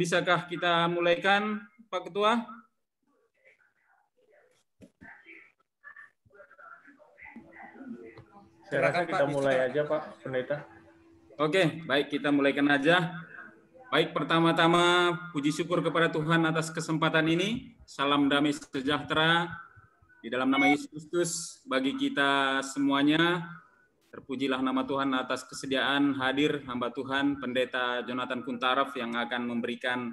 Bisakah kita mulaikan, Pak Ketua? Saya rasa kita mulai aja, Pak Pendeta. Oke, baik, kita mulaikan aja. Baik, pertama-tama puji syukur kepada Tuhan atas kesempatan ini. Salam damai sejahtera di dalam nama Yesus Kristus bagi kita semuanya. Terpujilah nama Tuhan atas kesediaan hadir hamba Tuhan Pendeta Jonathan Kuntaraf yang akan memberikan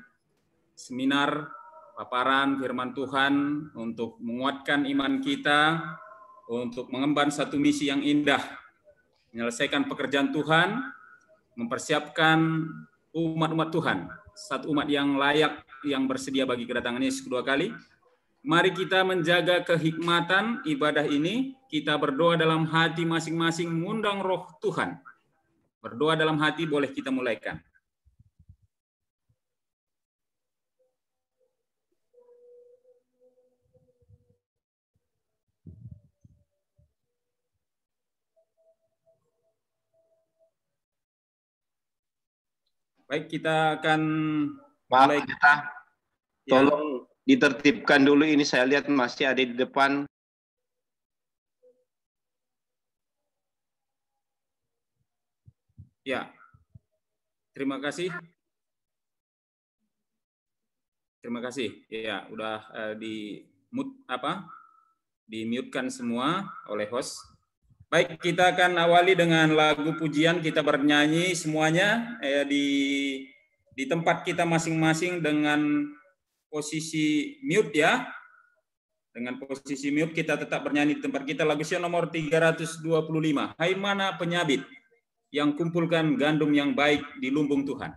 seminar paparan firman Tuhan untuk menguatkan iman kita, untuk mengemban satu misi yang indah, menyelesaikan pekerjaan Tuhan, mempersiapkan umat-umat Tuhan, satu umat yang layak, yang bersedia bagi kedatangan Yesus kedua kali. Mari kita menjaga kehikmatan ibadah ini, kita berdoa dalam hati masing-masing, mengundang roh Tuhan. Berdoa dalam hati boleh kita mulaikan. Baik, kita akan Maaf, mulai. Pendeta. Tolong ditertibkan dulu, ini saya lihat masih ada di depan. Ya, terima kasih. Terima kasih. Ya, udah di-mute-kan semua oleh host. Baik, kita akan awali dengan lagu pujian. Kita bernyanyi semuanya di tempat kita masing-masing dengan posisi mute ya. Dengan posisi mute kita tetap bernyanyi di tempat kita. Lagu Sion nomor 325. Hai mana penyabit yang kumpulkan gandum yang baik di lumbung Tuhan.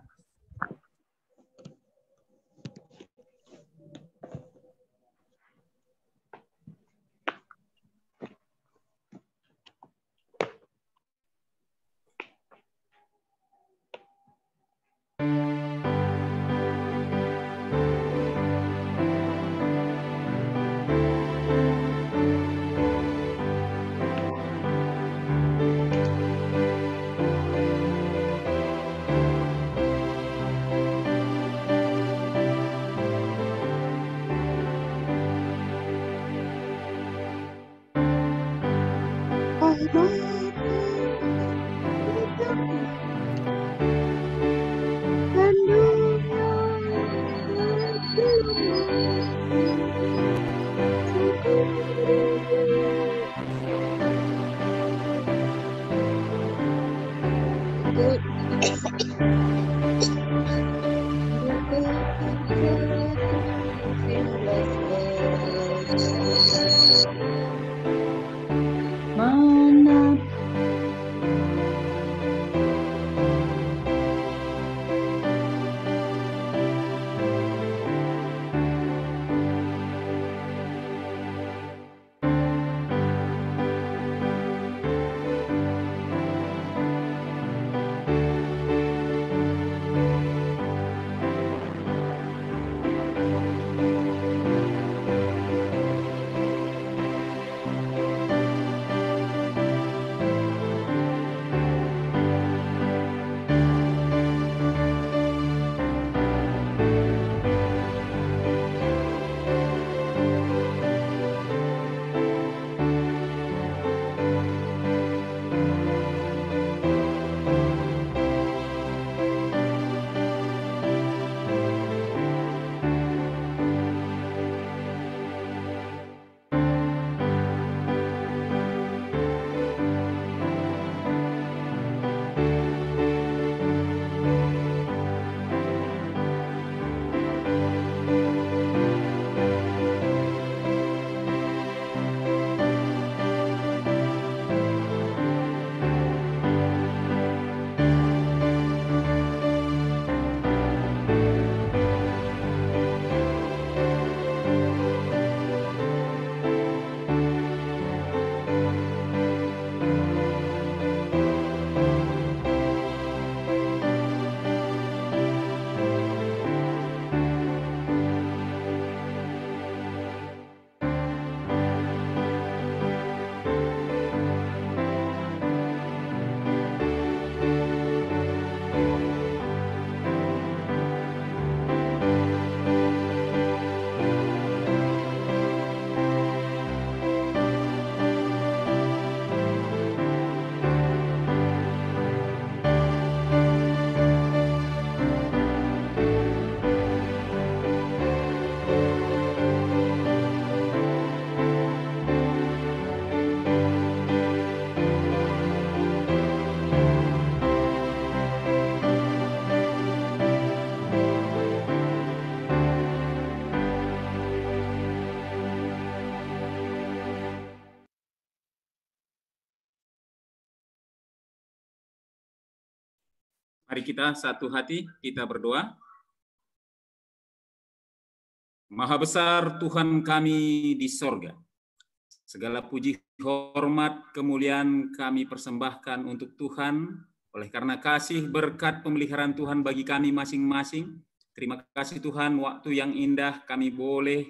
Mari kita satu hati, kita berdoa. Maha besar Tuhan kami di sorga. Segala puji, hormat, kemuliaan kami persembahkan untuk Tuhan. Oleh karena kasih berkat pemeliharaan Tuhan bagi kami masing-masing. Terima kasih Tuhan, waktu yang indah kami boleh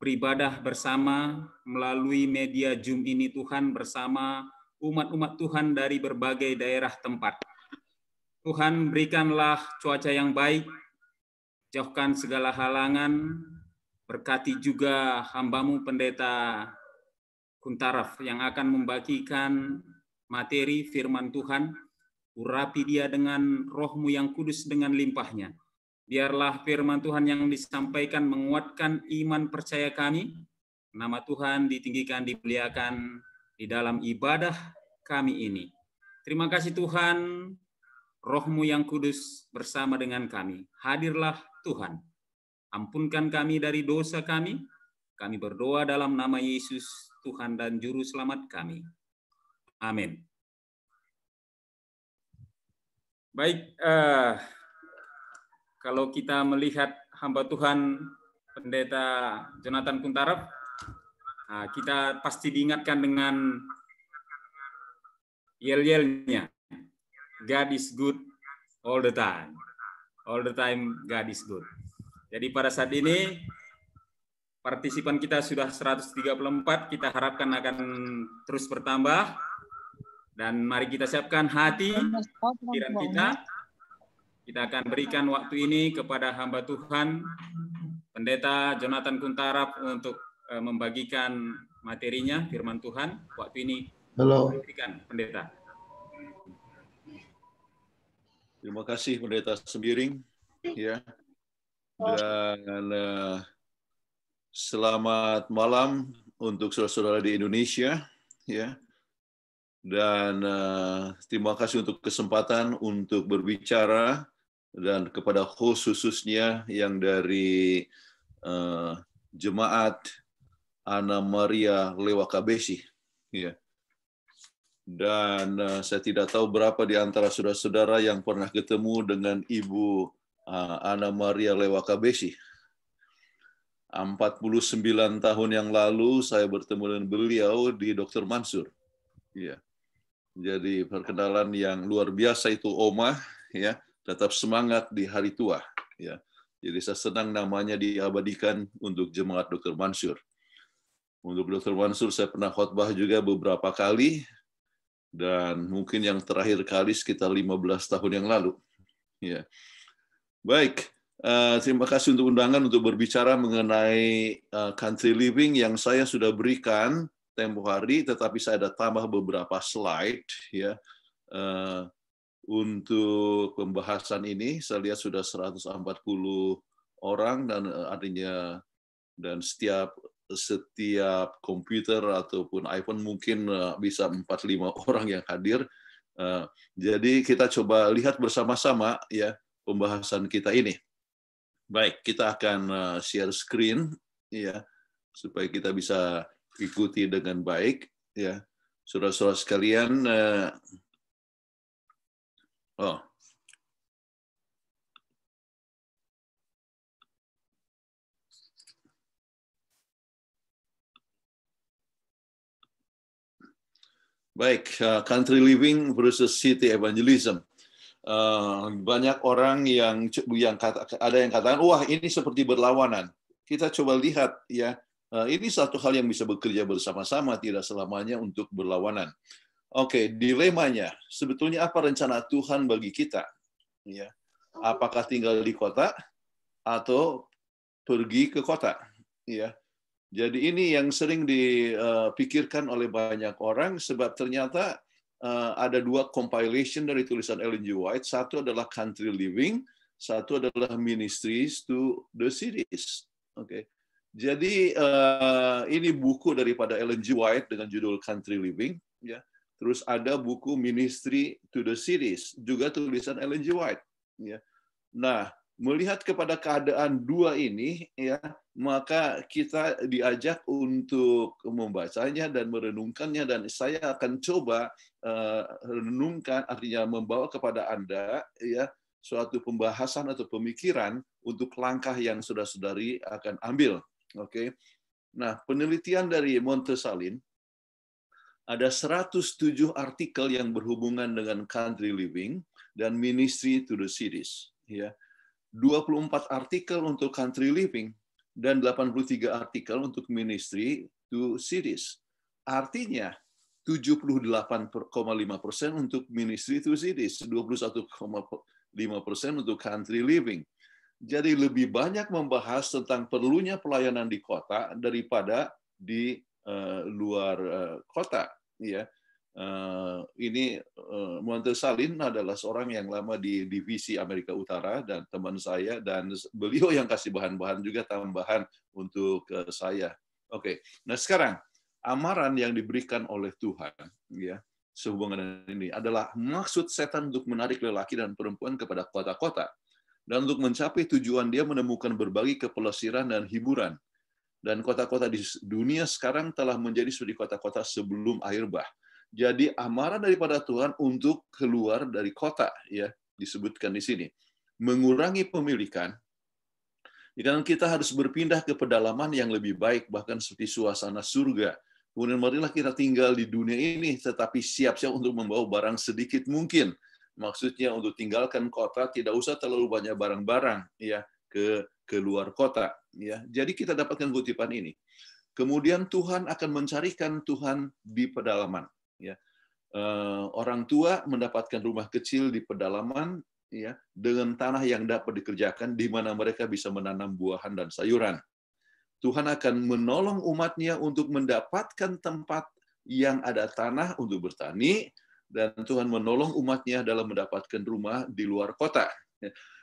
beribadah bersama melalui media Zoom ini Tuhan, bersama umat-umat Tuhan dari berbagai daerah tempat. Tuhan, berikanlah cuaca yang baik, jauhkan segala halangan, berkati juga hamba-Mu Pendeta Kuntaraf yang akan membagikan materi firman Tuhan. Urapi dia dengan Roh-Mu yang kudus dengan limpahnya. Biarlah firman Tuhan yang disampaikan menguatkan iman percaya kami. Nama Tuhan ditinggikan, dimuliakan di dalam ibadah kami ini. Terima kasih Tuhan, Roh-Mu yang kudus bersama dengan kami. Hadirlah Tuhan. Ampunkan kami dari dosa kami. Kami berdoa dalam nama Yesus, Tuhan dan Juru Selamat kami. Amin. Baik, kalau kita melihat hamba Tuhan Pendeta Jonathan Kuntaraf, kita pasti diingatkan dengan yel-yelnya. God is good all the time. All the time God is good. Jadi pada saat ini partisipan kita sudah 134, kita harapkan akan terus bertambah. Dan mari kita siapkan hati, pikiran kita. Kita akan berikan waktu ini kepada hamba Tuhan, Pendeta Jonathan Kuntaraf untuk membagikan materinya, firman Tuhan. Waktu ini berikan, Pendeta. Terima kasih Pendeta Sembiring. Ya. Dan selamat malam untuk saudara-saudara di Indonesia, ya. Dan terima kasih untuk kesempatan untuk berbicara dan kepada host khususnya yang dari Jemaat Anna Maria Lewakabesi, ya. Dan saya tidak tahu berapa di antara saudara-saudara yang pernah ketemu dengan Ibu Anna Maria Lewakabesi. 49 tahun yang lalu saya bertemu dengan beliau di Dr. Mansur. Ya. Jadi perkenalan yang luar biasa itu Oma, ya, tetap semangat di hari tua, ya. Jadi saya senang namanya diabadikan untuk Jemaat Dr. Mansur. Untuk Dr. Mansur saya pernah khotbah juga beberapa kali dan mungkin yang terakhir kali sekitar 15 tahun yang lalu. Ya. Baik. Terima kasih untuk undangan untuk berbicara mengenai country living yang saya sudah berikan tempo hari, tetapi saya ada tambah beberapa slide, ya, untuk pembahasan ini. Saya lihat sudah 140 orang dan artinya dan setiap komputer ataupun iPhone mungkin bisa 4-5 orang yang hadir. Jadi kita coba lihat bersama-sama, ya, pembahasan kita ini. Baik, kita akan share screen, ya, supaya kita bisa ikuti dengan baik, ya, saudara-saudara sekalian. Baik, country living versus city evangelism. Banyak orang yang ada yang katakan, wah ini seperti berlawanan. Kita coba lihat, ya, ini satu hal yang bisa bekerja bersama-sama, tidak selamanya untuk berlawanan. Oke, dilemanya, sebetulnya apa rencana Tuhan bagi kita? Ya, apakah tinggal di kota atau pergi ke kota? Ya, jadi ini yang sering dipikirkan oleh banyak orang, sebab ternyata ada dua compilation dari tulisan Ellen G. White. Satu adalah Country Living, satu adalah Ministries to the Cities. Oke, jadi ini buku daripada Ellen G. White dengan judul Country Living. Ya, terus ada buku Ministry to the Cities, juga tulisan Ellen G. White. Ya, nah melihat kepada keadaan dua ini, ya, maka kita diajak untuk membacanya dan merenungkannya, dan saya akan coba renungkan, artinya membawa kepada Anda, ya, suatu pembahasan atau pemikiran untuk langkah yang saudara-saudari akan ambil. Oke. Nah, penelitian dari Montesalin, ada 107 artikel yang berhubungan dengan country living dan ministry to the cities, ya. 24 artikel untuk country living dan 83 artikel untuk ministry to cities. Artinya 78,5% untuk ministry to cities, 21,5% untuk country living. Jadi lebih banyak membahas tentang perlunya pelayanan di kota daripada di luar kota, ya. Ini Montesalin adalah seorang yang lama di divisi Amerika Utara dan teman saya, dan beliau yang kasih bahan-bahan juga tambahan untuk saya. Oke. Nah, sekarang amaran yang diberikan oleh Tuhan, ya, sehubungan dengan ini adalah maksud setan untuk menarik lelaki dan perempuan kepada kota-kota, dan untuk mencapai tujuan dia menemukan berbagai kepelesiran dan hiburan. Dan kota-kota di dunia sekarang telah menjadi seperti kota-kota sebelum akhir bah. Jadi amaran daripada Tuhan untuk keluar dari kota, ya, disebutkan di sini. Mengurangi pemilikan, karena kita harus berpindah ke pedalaman yang lebih baik, bahkan seperti suasana surga. Kemudian marilah kita tinggal di dunia ini, tetapi siap-siap untuk membawa barang sedikit mungkin. Maksudnya untuk tinggalkan kota, tidak usah terlalu banyak barang-barang, ya, ke luar kota, ya. Jadi kita dapatkan kutipan ini. Kemudian Tuhan akan mencarikan Tuhan di pedalaman, ya. Orang tua mendapatkan rumah kecil di pedalaman, ya, dengan tanah yang dapat dikerjakan, di mana mereka bisa menanam buahan dan sayuran. Tuhan akan menolong umatnya untuk mendapatkan tempat yang ada tanah untuk bertani, dan Tuhan menolong umatnya dalam mendapatkan rumah di luar kota.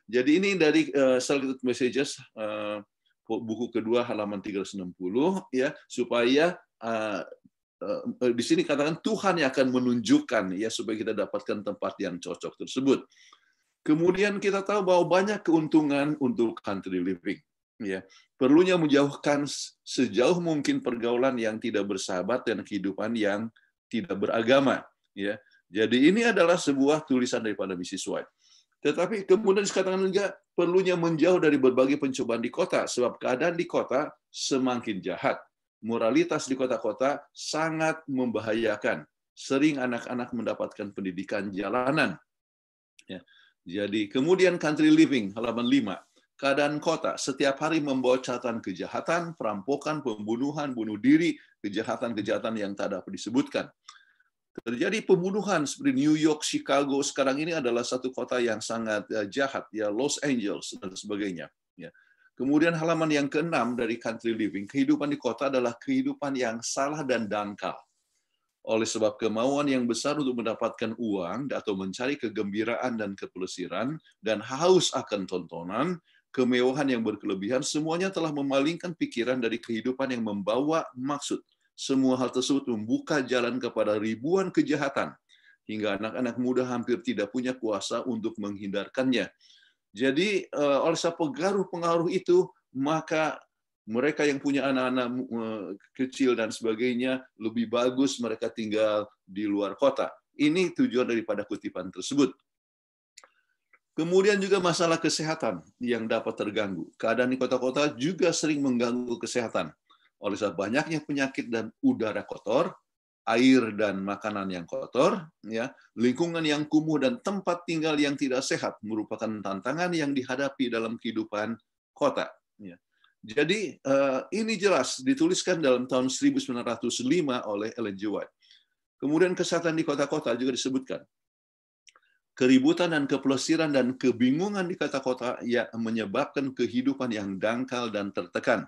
Jadi ini dari Selected Messages, buku kedua halaman 360, ya, supaya di sini katakan Tuhan yang akan menunjukkan, ya, supaya kita dapatkan tempat yang cocok tersebut. Kemudian kita tahu bahwa banyak keuntungan untuk country living, ya. Perlunya menjauhkan sejauh mungkin pergaulan yang tidak bersahabat dan kehidupan yang tidak beragama, ya. Jadi ini adalah sebuah tulisan daripada Mrs. White. Tetapi kemudian dikatakan juga perlunya menjauh dari berbagai pencobaan di kota, sebab keadaan di kota semakin jahat. Moralitas di kota-kota sangat membahayakan. Sering anak-anak mendapatkan pendidikan jalanan. Ya. Jadi kemudian country living, halaman 5. Keadaan kota setiap hari membawa catatan kejahatan, perampokan, pembunuhan, bunuh diri, kejahatan-kejahatan yang tak dapat disebutkan. Terjadi pembunuhan seperti New York, Chicago, sekarang ini adalah satu kota yang sangat jahat, ya, Los Angeles dan sebagainya. Ya. Kemudian halaman yang ke-6 dari country living, kehidupan di kota adalah kehidupan yang salah dan dangkal. Oleh sebab kemauan yang besar untuk mendapatkan uang atau mencari kegembiraan dan kepelesiran dan haus akan tontonan, kemewahan yang berkelebihan, semuanya telah memalingkan pikiran dari kehidupan yang membawa maksud. Semua hal tersebut membuka jalan kepada ribuan kejahatan, hingga anak-anak muda hampir tidak punya kuasa untuk menghindarkannya. Jadi, oleh sebab pengaruh-pengaruh itu, maka mereka yang punya anak-anak kecil dan sebagainya, lebih bagus mereka tinggal di luar kota. Ini tujuan daripada kutipan tersebut. Kemudian juga masalah kesehatan yang dapat terganggu. Keadaan di kota-kota juga sering mengganggu kesehatan. Oleh sebab banyaknya penyakit dan udara kotor, air dan makanan yang kotor, ya, lingkungan yang kumuh dan tempat tinggal yang tidak sehat merupakan tantangan yang dihadapi dalam kehidupan kota. Ya. Jadi ini jelas dituliskan dalam tahun 1905 oleh Ellen G. White. Kemudian kesehatan di kota-kota juga disebutkan. Keributan dan kepelesiran dan kebingungan di kota-kota yang menyebabkan kehidupan yang dangkal dan tertekan.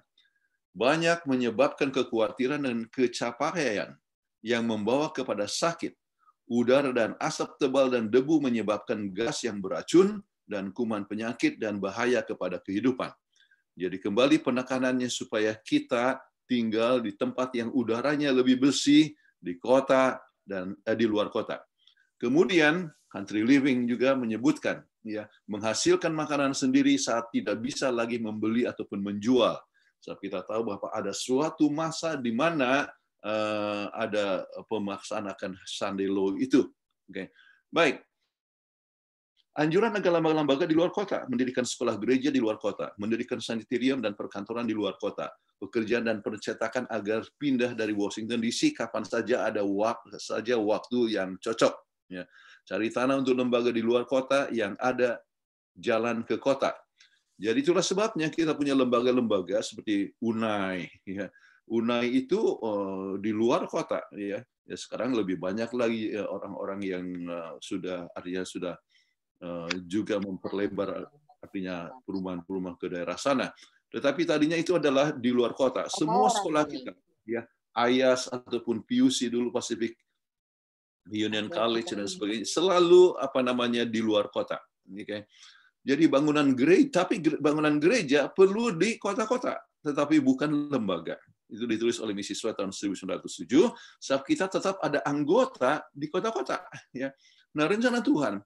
Banyak menyebabkan kekhawatiran dan kecapaian yang membawa kepada sakit. Udara dan asap tebal dan debu menyebabkan gas yang beracun dan kuman penyakit dan bahaya kepada kehidupan. Jadi kembali penekanannya supaya kita tinggal di tempat yang udaranya lebih bersih, di kota dan di luar kota. Kemudian country living juga menyebutkan ya, menghasilkan makanan sendiri saat tidak bisa lagi membeli ataupun menjual. Sebab kita tahu bahwa ada suatu masa di mana ada pemaksaan akan Sunday law itu. Oke. Baik. Anjuran agar lembaga-lembaga di luar kota, mendirikan sekolah gereja di luar kota, mendirikan sanatorium dan perkantoran di luar kota, pekerjaan dan percetakan agar pindah dari Washington DC kapan saja ada waktu yang cocok. Ya. Cari tanah untuk lembaga di luar kota yang ada jalan ke kota. Jadi itulah sebabnya kita punya lembaga-lembaga seperti UNAI. Ya. UNAI itu di luar kota. Ya. Ya, sekarang lebih banyak lagi orang-orang yang sudah juga memperlebar artinya perumahan-perumahan ke daerah sana. Tetapi tadinya itu adalah di luar kota. Semua sekolah kita, ya, IAS ataupun PUC dulu, Pacific Union College dan sebagainya, selalu di luar kota. Okay. Jadi bangunan gereja perlu di kota-kota, tetapi bukan lembaga. Itu ditulis oleh Misi White tahun 1907. Sebab kita tetap ada anggota di kota-kota. Ya. Nah, rencana Tuhan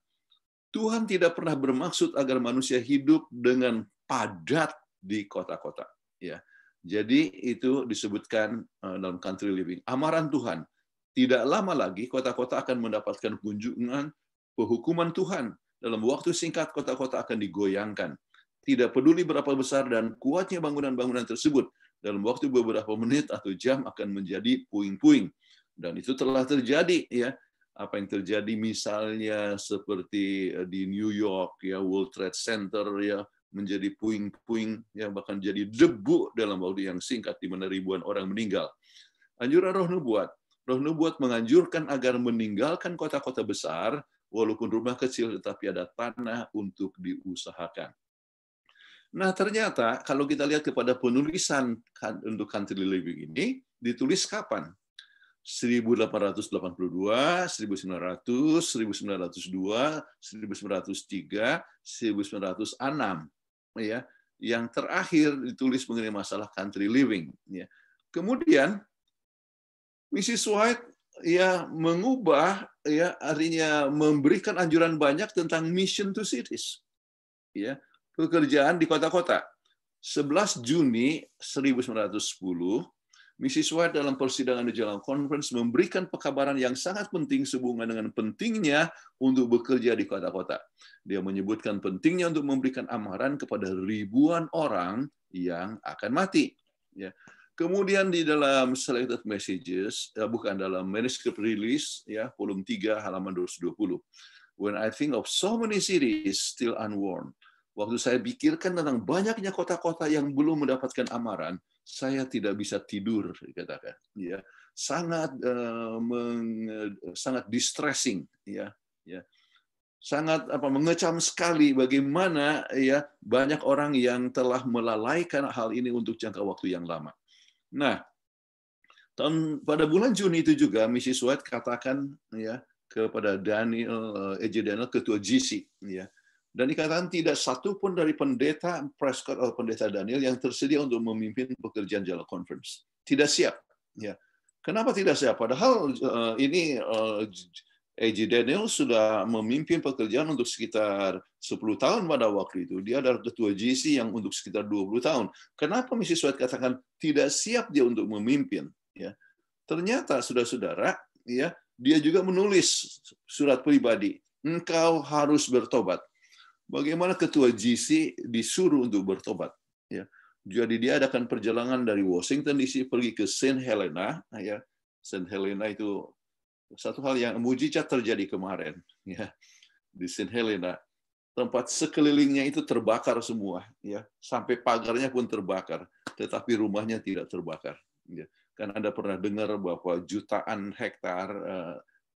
tidak pernah bermaksud agar manusia hidup dengan padat di kota-kota. Ya. Jadi itu disebutkan dalam country living. Amaran Tuhan. Tidak lama lagi kota-kota akan mendapatkan kunjungan penghukuman Tuhan. Dalam waktu singkat kota-kota akan digoyangkan. Tidak peduli berapa besar dan kuatnya bangunan-bangunan tersebut. Dalam waktu beberapa menit atau jam akan menjadi puing-puing. Dan itu telah terjadi, ya. Apa yang terjadi misalnya seperti di New York, ya, World Trade Center, ya, menjadi puing-puing, ya, bahkan jadi debu dalam waktu yang singkat di mana ribuan orang meninggal. Anjuran Roh Nubuat menganjurkan agar meninggalkan kota-kota besar, walaupun rumah kecil tetapi ada tanah untuk diusahakan. Nah, ternyata kalau kita lihat kepada penulisan untuk country living ini, ditulis kapan? 1882, 1900, 1902, 1903, 1906, ya. Yang terakhir ditulis mengenai masalah country living, ya. Kemudian Mrs. White, ya, mengubah, ya, artinya memberikan anjuran banyak tentang mission to cities, ya, pekerjaan di kota-kota. 11 Juni 1910 Mrs. White dalam persidangan di General Conference memberikan pekabaran yang sangat penting sehubungan dengan pentingnya untuk bekerja di kota-kota. Dia menyebutkan pentingnya untuk memberikan amaran kepada ribuan orang yang akan mati. Ya. Kemudian di dalam Selected Messages, bukan dalam Manuscript Release, ya, volume 3 halaman 220. When I think of so many cities still unwarned, waktu saya pikirkan tentang banyaknya kota-kota yang belum mendapatkan amaran, saya tidak bisa tidur, dikatakan. Ya, sangat distressing, ya, ya, sangat mengecam sekali bagaimana, ya, banyak orang yang telah melalaikan hal ini untuk jangka waktu yang lama. Nah, pada bulan Juni itu juga Mrs. White katakan, ya, kepada A.J. Daniel, ketua GC, ya. Dan dikatakan tidak satu pun dari pendeta Prescott atau pendeta Daniel yang tersedia untuk memimpin pekerjaan General Conference. Tidak siap. Ya. Kenapa tidak siap? Padahal ini A.J. Daniel sudah memimpin pekerjaan untuk sekitar 10 tahun pada waktu itu. Dia adalah ketua GC yang untuk sekitar 20 tahun. Kenapa Mrs. White katakan tidak siap dia untuk memimpin? Ya. Ternyata, saudara-saudara, ya, dia juga menulis surat pribadi. Engkau harus bertobat. Bagaimana ketua GC disuruh untuk bertobat, ya. Jadi dia adakan perjalanan dari Washington DC pergi ke Saint Helena, ya. Saint Helena itu satu hal yang mujizat terjadi kemarin, ya. Di Saint Helena, tempat sekelilingnya itu terbakar semua, ya. Sampai pagarnya pun terbakar, tetapi rumahnya tidak terbakar, ya. Kan Anda pernah dengar bahwa jutaan hektar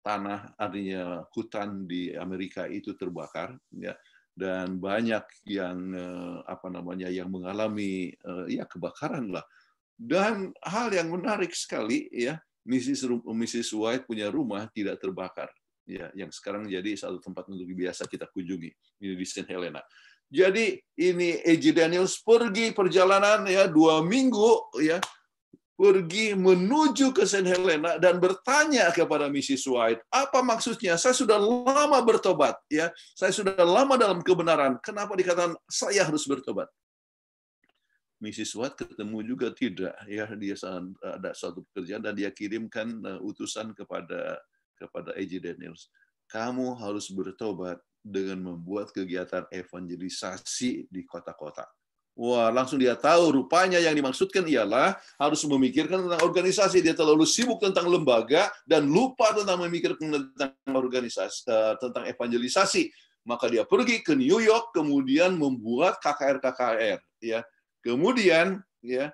tanah, artinya hutan di Amerika itu terbakar, ya. Dan banyak yang yang mengalami ya kebakaran lah. Dan hal yang menarik sekali, ya, Mrs. White punya rumah tidak terbakar, ya, yang sekarang jadi satu tempat untuk biasa kita kunjungi, ini di Saint Helena. Jadi ini A.J. Daniels pergi perjalanan, ya, 2 minggu, ya, pergi menuju ke St. Helena dan bertanya kepada Mrs. White, apa maksudnya? Saya sudah lama bertobat, ya. Saya sudah lama dalam kebenaran. Kenapa dikatakan saya harus bertobat? Mrs. White ketemu juga tidak, ya. Dia ada suatu pekerjaan dan dia kirimkan utusan kepada A.J. Daniels. Kamu harus bertobat dengan membuat kegiatan evangelisasi di kota-kota. Wah, langsung dia tahu rupanya yang dimaksudkan ialah harus memikirkan tentang organisasi. Dia terlalu sibuk tentang lembaga dan lupa tentang memikirkan tentang organisasi, tentang evangelisasi. Maka dia pergi ke New York, kemudian membuat KKR, ya. Kemudian, ya,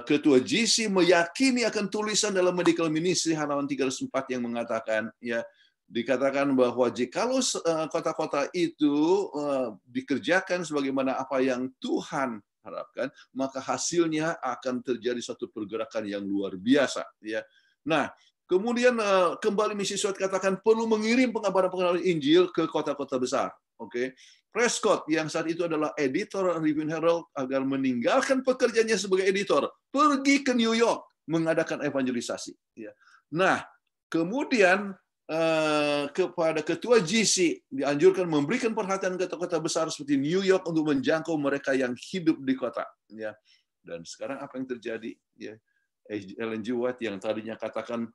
Ketua GC meyakini akan tulisan dalam Medical Ministry halaman 304 yang mengatakan, ya, dikatakan bahwa jikalau kota-kota itu dikerjakan sebagaimana apa yang Tuhan harapkan, maka hasilnya akan terjadi suatu pergerakan yang luar biasa. Ya. Nah, kemudian kembali Mrs. White katakan perlu mengirim pengabaran Injil ke kota-kota besar. Oke, Prescott yang saat itu adalah editor Review Herald agar meninggalkan pekerjaannya sebagai editor, pergi ke New York mengadakan evangelisasi. Ya. Nah, kemudian kepada ketua GC dianjurkan memberikan perhatian ke kota-kota besar seperti New York untuk menjangkau mereka yang hidup di kota. Ya. Dan sekarang apa yang terjadi? Ya. Ellen G. White yang tadinya katakan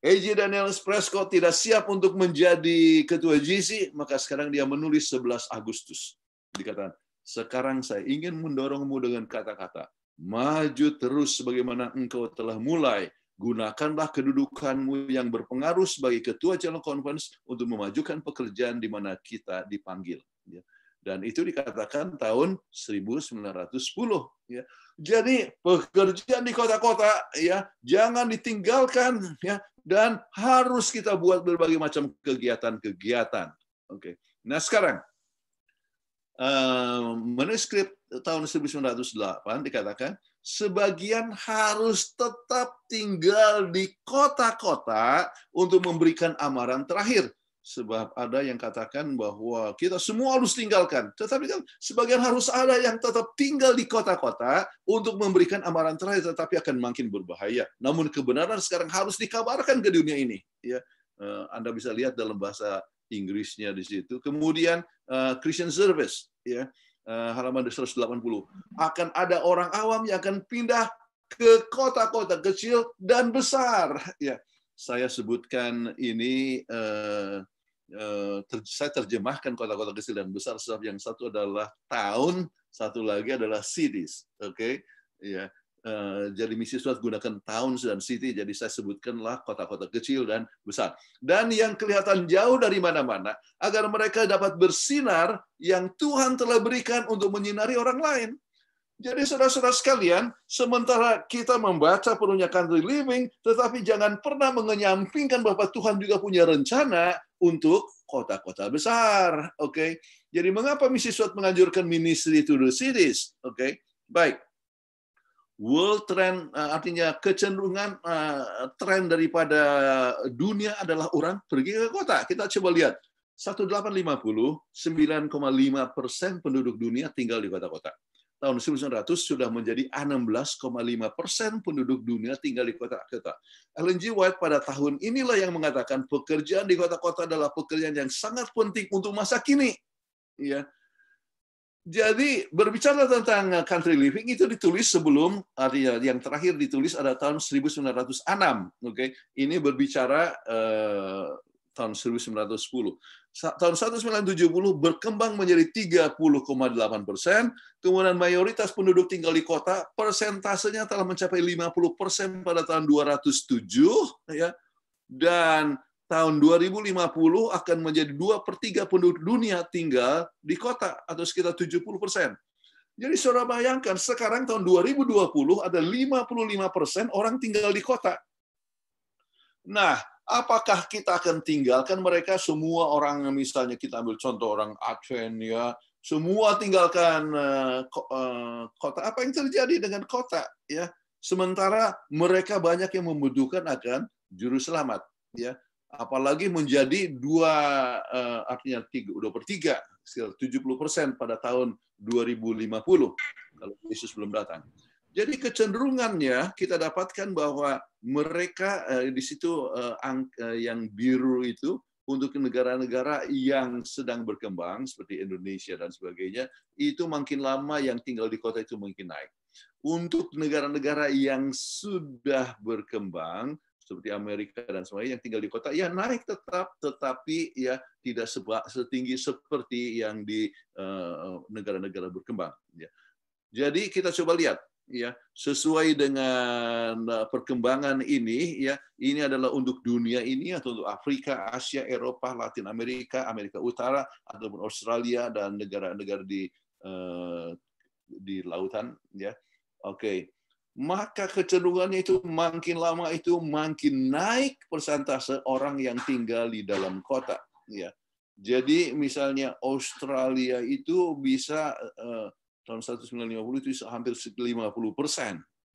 A.J. Daniels Prescott tidak siap untuk menjadi ketua GC, maka sekarang dia menulis 11 Agustus. Dikatakan, sekarang saya ingin mendorongmu dengan kata-kata, maju terus sebagaimana engkau telah mulai. Gunakanlah kedudukanmu yang berpengaruh sebagai ketua General Conference untuk memajukan pekerjaan di mana kita dipanggil. Dan itu dikatakan tahun 1910. Ya. Jadi pekerjaan di kota-kota, ya, jangan ditinggalkan, ya, dan harus kita buat berbagai macam kegiatan-kegiatan. Oke. Nah sekarang manuskrip tahun 1908 dikatakan sebagian harus tetap tinggal di kota-kota untuk memberikan amaran terakhir. Sebab ada yang katakan bahwa kita semua harus tinggalkan. Tetapi kan sebagian harus ada yang tetap tinggal di kota-kota untuk memberikan amaran terakhir, tetapi akan makin berbahaya. Namun kebenaran sekarang harus dikabarkan ke dunia ini. Ya, Anda bisa lihat dalam bahasa Inggrisnya di situ. Kemudian Christian Service, ya, halaman 180. Akan ada orang awam yang akan pindah ke kota-kota kecil dan besar. Ya, saya sebutkan ini. Saya terjemahkan kota-kota kecil dan besar sebab yang satu adalah town, satu lagi adalah cities. Oke, ya. Jadi Mrs. White gunakan towns dan city, jadi saya sebutkanlah kota-kota kecil dan besar. Dan yang kelihatan jauh dari mana-mana, agar mereka dapat bersinar yang Tuhan telah berikan untuk menyinari orang lain. Jadi saudara-saudara sekalian, sementara kita membaca penuhnya Country Living, tetapi jangan pernah mengenyampingkan bahwa Tuhan juga punya rencana untuk kota-kota besar. Oke, jadi mengapa Mrs. White menganjurkan ministry to the cities? Oke, baik. World trend artinya kecenderungan tren daripada dunia adalah orang pergi ke kota. Kita coba lihat 1850 9,5% penduduk dunia tinggal di kota-kota. Tahun 1900 sudah menjadi 16,5% penduduk dunia tinggal di kota-kota. Ellen G. White pada tahun inilah yang mengatakan pekerjaan di kota-kota adalah pekerjaan yang sangat penting untuk masa kini. Ya. Jadi berbicara tentang country living itu ditulis sebelum, artinya yang terakhir ditulis ada tahun 1906. Oke, ini berbicara tahun 1910. Tahun 1970 berkembang menjadi 30,8%, kemudian mayoritas penduduk tinggal di kota, persentasenya telah mencapai 50% pada tahun 207, ya, dan tahun 2050 akan menjadi 2/3 penduduk dunia tinggal di kota, atau sekitar 70%. Jadi saudara bayangkan, sekarang tahun 2020 ada 55% orang tinggal di kota. Nah, apakah kita akan tinggalkan mereka semua orang, misalnya kita ambil contoh orang Advent, ya, semua tinggalkan kota. Apa yang terjadi dengan kota, ya? Sementara mereka banyak yang membutuhkan akan juru selamat, ya. Apalagi menjadi artinya 2/3, 70% pada tahun 2050 kalau Yesus belum datang. Jadi kecenderungannya kita dapatkan bahwa mereka di situ yang biru itu untuk negara-negara yang sedang berkembang seperti Indonesia dan sebagainya, itu makin lama yang tinggal di kota itu makin naik. Untuk negara-negara yang sudah berkembang seperti Amerika dan sebagainya yang tinggal di kota, ya naik tetap, tetapi ya tidak setinggi seperti yang di negara-negara berkembang. Jadi kita coba lihat, ya sesuai dengan perkembangan ini, ya ini adalah untuk dunia ini atau untuk Afrika, Asia, Eropa, Latin Amerika, Amerika Utara ataupun Australia dan negara-negara di lautan, ya. Oke. Maka kecenderungannya itu makin lama itu makin naik persentase orang yang tinggal di dalam kota, ya. Jadi misalnya Australia itu bisa tahun 1950 itu hampir 50%.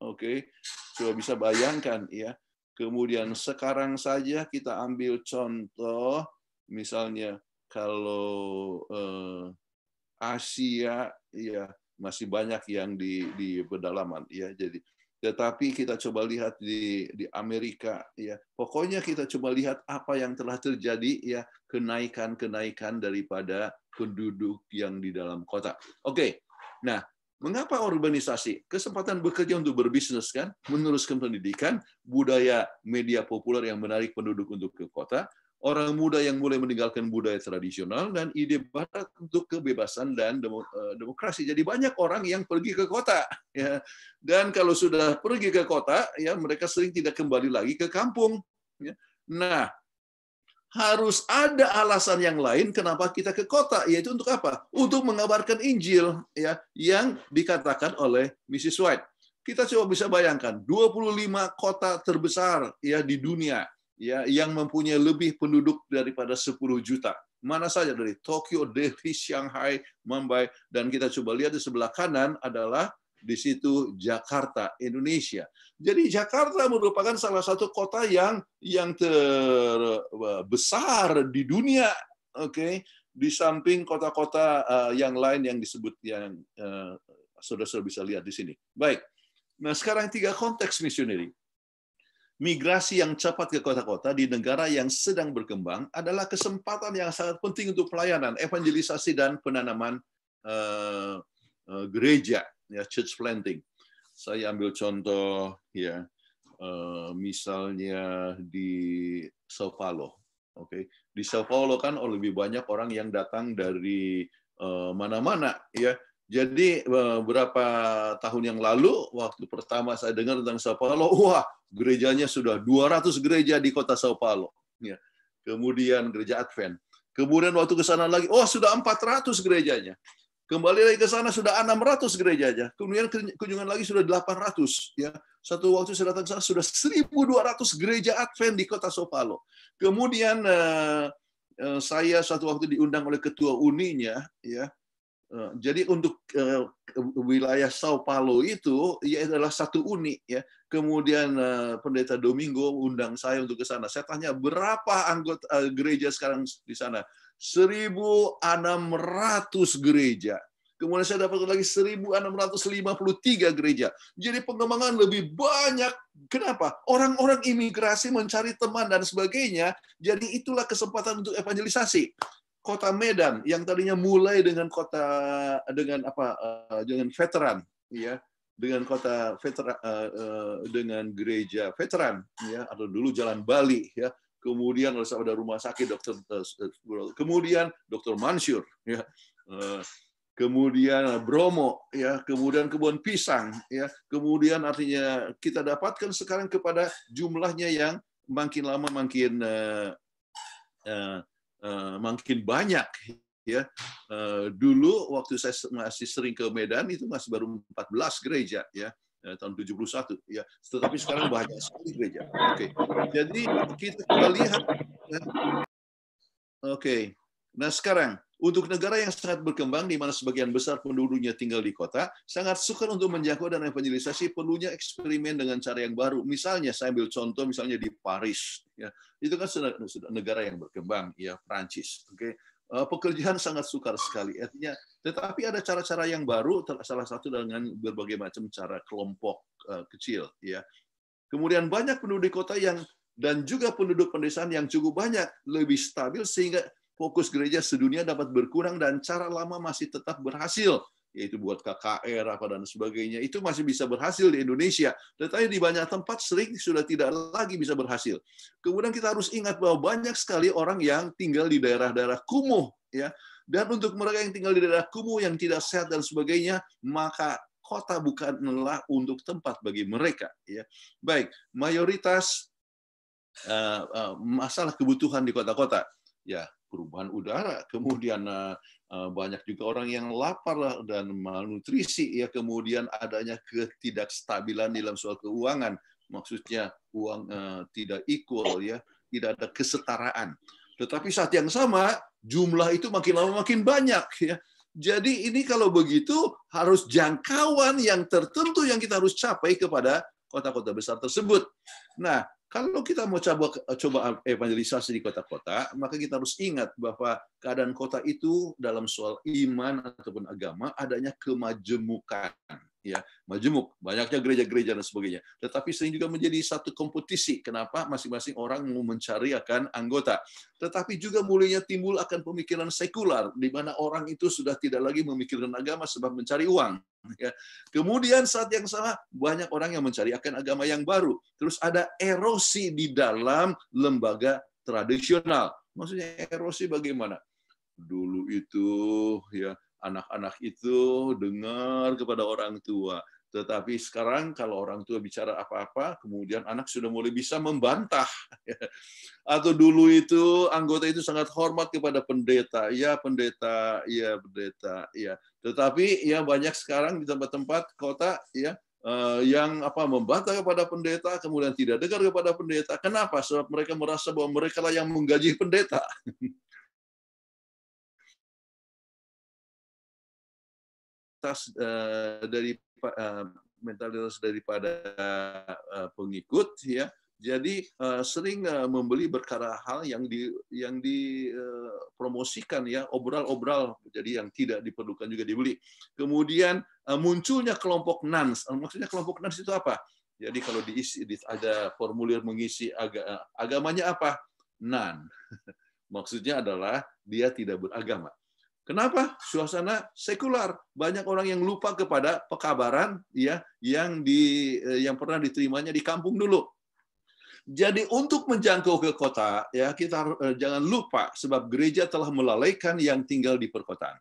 Oke, coba bisa bayangkan ya. Kemudian sekarang saja kita ambil contoh, misalnya kalau Asia ya masih banyak yang di pedalaman ya. Jadi tetapi kita coba lihat di Amerika ya. Pokoknya kita coba lihat apa yang telah terjadi ya, kenaikan daripada penduduk yang di dalam kota. Oke. Nah, mengapa urbanisasi? Kesempatan bekerja untuk berbisnis kan, meneruskan pendidikan, budaya media populer yang menarik penduduk untuk ke kota, orang muda yang mulai meninggalkan budaya tradisional, dan ide barat untuk kebebasan dan demokrasi. Jadi banyak orang yang pergi ke kota, ya. Dan kalau sudah pergi ke kota, ya mereka sering tidak kembali lagi ke kampung. Ya. Nah, harus ada alasan yang lain kenapa kita ke kota, yaitu untuk apa? Untuk mengabarkan Injil, ya, yang dikatakan oleh Mrs. White. Kita coba bisa bayangkan 25 kota terbesar ya di dunia ya yang mempunyai lebih penduduk daripada 10 juta. Mana saja dari Tokyo, Delhi, Shanghai, Mumbai, dan kita coba lihat di sebelah kanan adalah di situ Jakarta, Indonesia. Jadi Jakarta merupakan salah satu kota yang terbesar di dunia, oke, di samping kota-kota yang lain yang disebut yang saudara-saudara bisa lihat di sini. Baik. Nah, sekarang 3 konteks misioneri. Migrasi yang cepat ke kota-kota di negara yang sedang berkembang adalah kesempatan yang sangat penting untuk pelayanan, evangelisasi dan penanaman gereja. Ya, church planting. Saya ambil contoh ya, misalnya di Sao Paulo. Oke, di Sao Paulo kan lebih banyak orang yang datang dari mana-mana ya. Jadi beberapa tahun yang lalu waktu pertama saya dengar tentang Sao Paulo, wah, gerejanya sudah 200 gereja di kota Sao Paulo ya. Kemudian gereja Advent. Kemudian waktu ke sana lagi, oh sudah 400 gerejanya. Kembali lagi ke sana sudah 600 gereja aja. Kemudian kunjungan lagi sudah 800 ya. Satu waktu saya datang ke sana sudah 1.200 gereja Advent di kota Sao Paulo. Kemudian saya satu waktu diundang oleh ketua uninya ya. Jadi untuk wilayah Sao Paulo itu ya adalah satu uni ya. Kemudian pendeta Domingo undang saya untuk ke sana. Saya tanya berapa anggota gereja sekarang di sana? 1.600 gereja. Kemudian saya dapat lagi 1.653 gereja. Jadi pengembangan lebih banyak. Kenapa? Orang-orang imigrasi mencari teman dan sebagainya. Jadi itulah kesempatan untuk evangelisasi. Kota Medan yang tadinya mulai dengan dengan veteran, ya, dengan kota veteran, dengan gereja veteran, ya, atau dulu Jalan Bali, ya. Kemudian ada rumah sakit kemudian Dr. Mansur, ya. Kemudian Bromo, ya, kemudian kebun pisang, ya. Kemudian artinya kita dapatkan sekarang kepada jumlahnya yang makin lama makin banyak, ya. Dulu waktu saya masih sering ke Medan itu masih baru 14 gereja, ya. Tahun 71 ya, tetapi sekarang banyak sekali gereja. Oke. Jadi kita lihat ya. Oke. Nah, sekarang untuk negara yang sangat berkembang di mana sebagian besar penduduknya tinggal di kota, sangat sukar untuk menjangkau dan evangelisasi, perlunya eksperimen dengan cara yang baru. Misalnya saya ambil contoh misalnya di Paris ya. Itu kan sudah negara yang berkembang ya, Prancis. Oke. pekerjaan sangat sukar sekali. Artinya, tetapi ada cara-cara yang baru, salah satu dengan berbagai macam cara kelompok kecil. Ya. Kemudian banyak penduduk kota dan juga penduduk pedesaan yang cukup banyak, lebih stabil sehingga fokus gereja sedunia dapat berkurang dan cara lama masih tetap berhasil, yaitu buat KKR apa dan sebagainya. Itu masih bisa berhasil di Indonesia, tetapi di banyak tempat sering sudah tidak lagi bisa berhasil. Kemudian kita harus ingat bahwa banyak sekali orang yang tinggal di daerah-daerah kumuh, ya. Dan untuk mereka yang tinggal di daerah kumuh yang tidak sehat dan sebagainya, maka kota bukanlah untuk tempat bagi mereka, ya. Baik, mayoritas masalah kebutuhan di kota-kota, ya, perubahan udara, kemudian banyak juga orang yang lapar dan malnutrisi, ya, kemudian adanya ketidakstabilan dalam soal keuangan, maksudnya uang tidak equal, ya, tidak ada kesetaraan. Tetapi saat yang sama jumlah itu makin lama makin banyak, ya. Jadi ini kalau begitu harus jangkauan yang tertentu yang kita harus capai kepada kota-kota besar tersebut. Nah, kalau kita mau coba evangelisasi di kota-kota, maka kita harus ingat bahwa keadaan kota itu dalam soal iman ataupun agama adanya kemajemukan, ya, majemuk, banyaknya gereja-gereja dan sebagainya. Tetapi sering juga menjadi satu kompetisi. Kenapa? Masing-masing orang mau mencari akan anggota. Tetapi juga mulainya timbul akan pemikiran sekular, di mana orang itu sudah tidak lagi memikirkan agama sebab mencari uang. Ya. Kemudian saat yang sama banyak orang yang mencari akan agama yang baru. Terus ada erosi di dalam lembaga tradisional. Maksudnya erosi bagaimana? Dulu itu, ya, anak-anak itu dengar kepada orang tua. Tetapi sekarang kalau orang tua bicara apa-apa, kemudian anak sudah mulai bisa membantah. Atau dulu itu anggota itu sangat hormat kepada pendeta. Ya pendeta, ya pendeta. Ya. Tetapi ya banyak sekarang di tempat-tempat kota, ya, yang membantah kepada pendeta, kemudian tidak dengar kepada pendeta. Kenapa? Sebab mereka merasa bahwa mereka lah yang menggaji pendeta. Dari mentalitas daripada pengikut, ya, jadi sering membeli perkara hal yang dipromosikan, ya, obral-obral, jadi yang tidak diperlukan juga dibeli. Kemudian munculnya kelompok nans. Maksudnya kelompok nans itu apa? Jadi kalau diisi ada formulir mengisi agamanya apa? Nan. Maksudnya adalah dia tidak beragama. Kenapa? Suasana sekular. Banyak orang yang lupa kepada pekabaran, ya, yang pernah diterimanya di kampung dulu. Jadi untuk menjangkau ke kota, ya, kita jangan lupa sebab gereja telah melalaikan yang tinggal di perkotaan.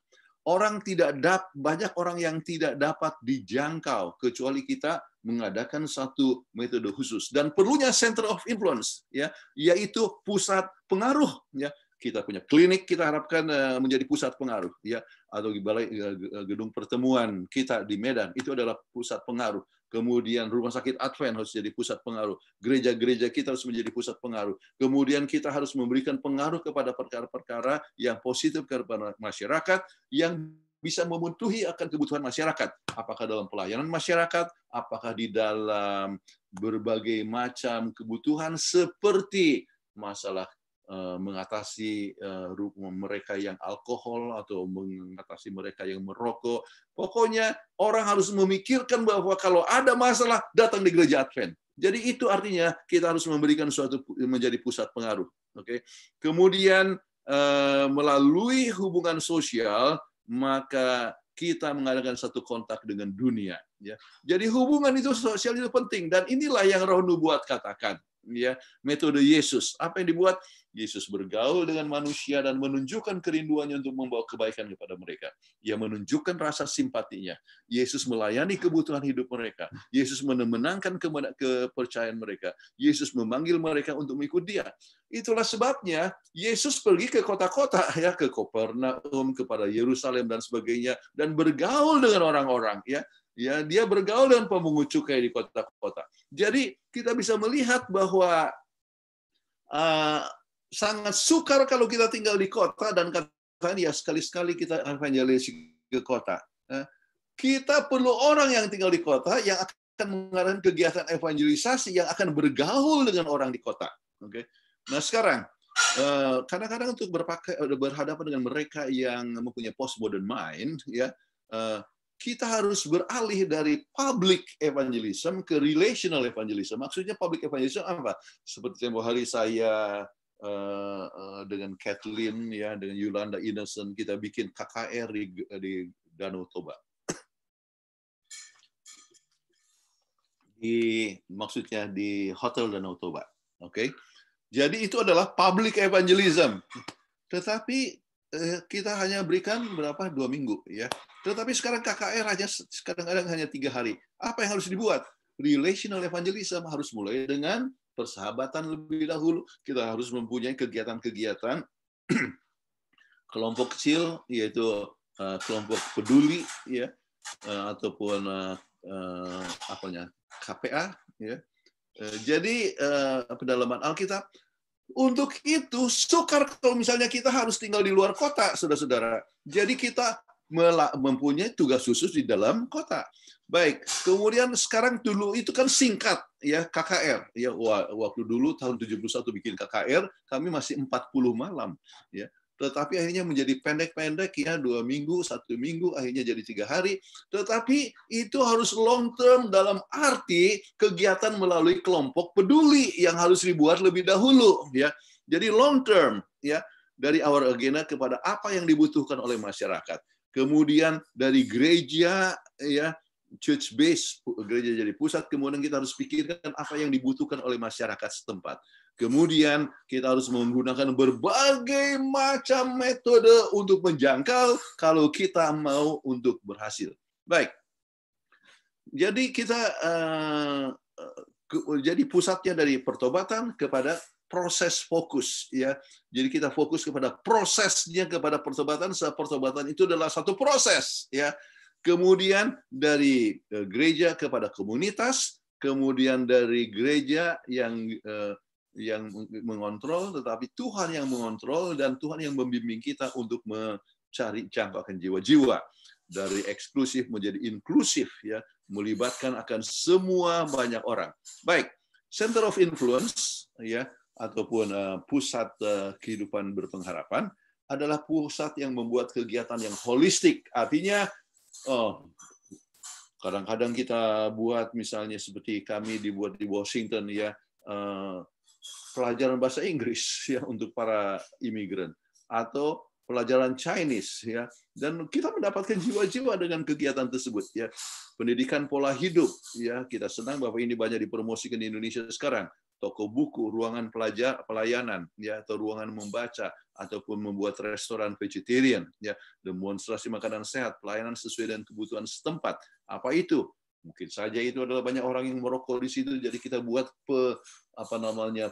Banyak orang yang tidak dapat dijangkau kecuali kita mengadakan satu metode khusus dan perlunya center of influence, ya, yaitu pusat pengaruh, ya. Kita punya klinik, kita harapkan menjadi pusat pengaruh, ya, atau di balai gedung pertemuan kita di Medan itu adalah pusat pengaruh. Kemudian rumah sakit Advent harus jadi pusat pengaruh. Gereja-gereja kita harus menjadi pusat pengaruh. Kemudian kita harus memberikan pengaruh kepada perkara-perkara yang positif kepada masyarakat yang bisa memenuhi akan kebutuhan masyarakat. Apakah dalam pelayanan masyarakat, apakah di dalam berbagai macam kebutuhan seperti masalah mengatasi mereka yang alkohol atau mengatasi mereka yang merokok. Pokoknya orang harus memikirkan bahwa kalau ada masalah datang di gereja Advent. Jadi itu artinya kita harus memberikan suatu menjadi pusat pengaruh. Oke. Kemudian melalui hubungan sosial maka kita mengadakan satu kontak dengan dunia. Ya. Jadi hubungan itu sosial itu penting dan inilah yang Roh Nubuat katakan. Ya, metode Yesus. Apa yang dibuat? Yesus bergaul dengan manusia dan menunjukkan kerinduannya untuk membawa kebaikan kepada mereka. Ia menunjukkan rasa simpatinya. Yesus melayani kebutuhan hidup mereka. Yesus menenangkan kepercayaan mereka. Yesus memanggil mereka untuk mengikut Dia. Itulah sebabnya Yesus pergi ke kota-kota, ya, ke Kapernaum, kepada Yerusalem dan sebagainya, dan bergaul dengan orang-orang, ya. Ya, dia bergaul dengan pemungut cukai di kota-kota. Jadi kita bisa melihat bahwa sangat sukar kalau kita tinggal di kota dan katakan ya sekali-sekali kita evangelisasi ke kota. Kita perlu orang yang tinggal di kota yang akan mengadakan kegiatan evangelisasi yang akan bergaul dengan orang di kota. Oke. Nah sekarang kadang-kadang untuk berhadapan dengan mereka yang mempunyai postmodern mind, ya, kita harus beralih dari public evangelism ke relational evangelism. Maksudnya public evangelism apa? Seperti tempoh hari saya dengan Kathleen, ya, dengan Yolanda Innocent, kita bikin KKR di Danau Toba. Maksudnya di Hotel Danau Toba. Oke. Jadi itu adalah public evangelism. Tetapi kita hanya berikan berapa? 2 minggu, ya. Tetapi sekarang KKR kadang-kadang hanya 3 hari. Apa yang harus dibuat? Relational evangelism harus mulai dengan persahabatan lebih dahulu. Kita harus mempunyai kegiatan-kegiatan kelompok kecil, yaitu kelompok peduli, ya, ataupun KPA, ya. Jadi pendalaman Alkitab. Untuk itu sukar kalau misalnya kita harus tinggal di luar kota, saudara-saudara. Jadi kita mempunyai tugas khusus di dalam kota. Baik, kemudian sekarang dulu itu kan singkat, ya, KKR. Ya, waktu dulu tahun 71 bikin KKR, kami masih 40 malam, ya. Tetapi akhirnya menjadi pendek-pendek, ya, 2 minggu, 1 minggu, akhirnya jadi 3 hari. Tetapi itu harus long term dalam arti kegiatan melalui kelompok peduli yang harus dibuat lebih dahulu, ya. Jadi long term, ya, dari our agenda kepada apa yang dibutuhkan oleh masyarakat. Kemudian dari gereja, ya, church base, gereja jadi pusat, kemudian kita harus pikirkan apa yang dibutuhkan oleh masyarakat setempat. Kemudian kita harus menggunakan berbagai macam metode untuk menjangkau kalau kita mau untuk berhasil. Baik. Jadi kita jadi pusatnya dari pertobatan kepada proses fokus, ya. Jadi kita fokus kepada prosesnya kepada pertobatan. Pertobatan itu adalah satu proses, ya. Kemudian dari gereja kepada komunitas, kemudian dari gereja yang mengontrol, tetapi Tuhan yang mengontrol dan Tuhan yang membimbing kita untuk mencari jangkauan jiwa-jiwa dari eksklusif menjadi inklusif, ya, melibatkan akan semua banyak orang. Baik, center of influence, ya, ataupun pusat kehidupan berpengharapan adalah pusat yang membuat kegiatan yang holistik. Artinya, kadang-kadang kita buat misalnya seperti kami dibuat di Washington, ya, pelajaran bahasa Inggris, ya, untuk para imigran, atau pelajaran Chinese, ya, dan kita mendapatkan jiwa-jiwa dengan kegiatan tersebut, ya. Pendidikan pola hidup, ya, kita senang bahwa ini banyak dipromosikan di Indonesia sekarang. Toko buku, ruangan pelayanan, ya, atau ruangan membaca, ataupun membuat restoran vegetarian, ya, demonstrasi makanan sehat, pelayanan sesuai dengan kebutuhan setempat. Apa itu? Mungkin saja itu adalah banyak orang yang merokok di situ, jadi kita buat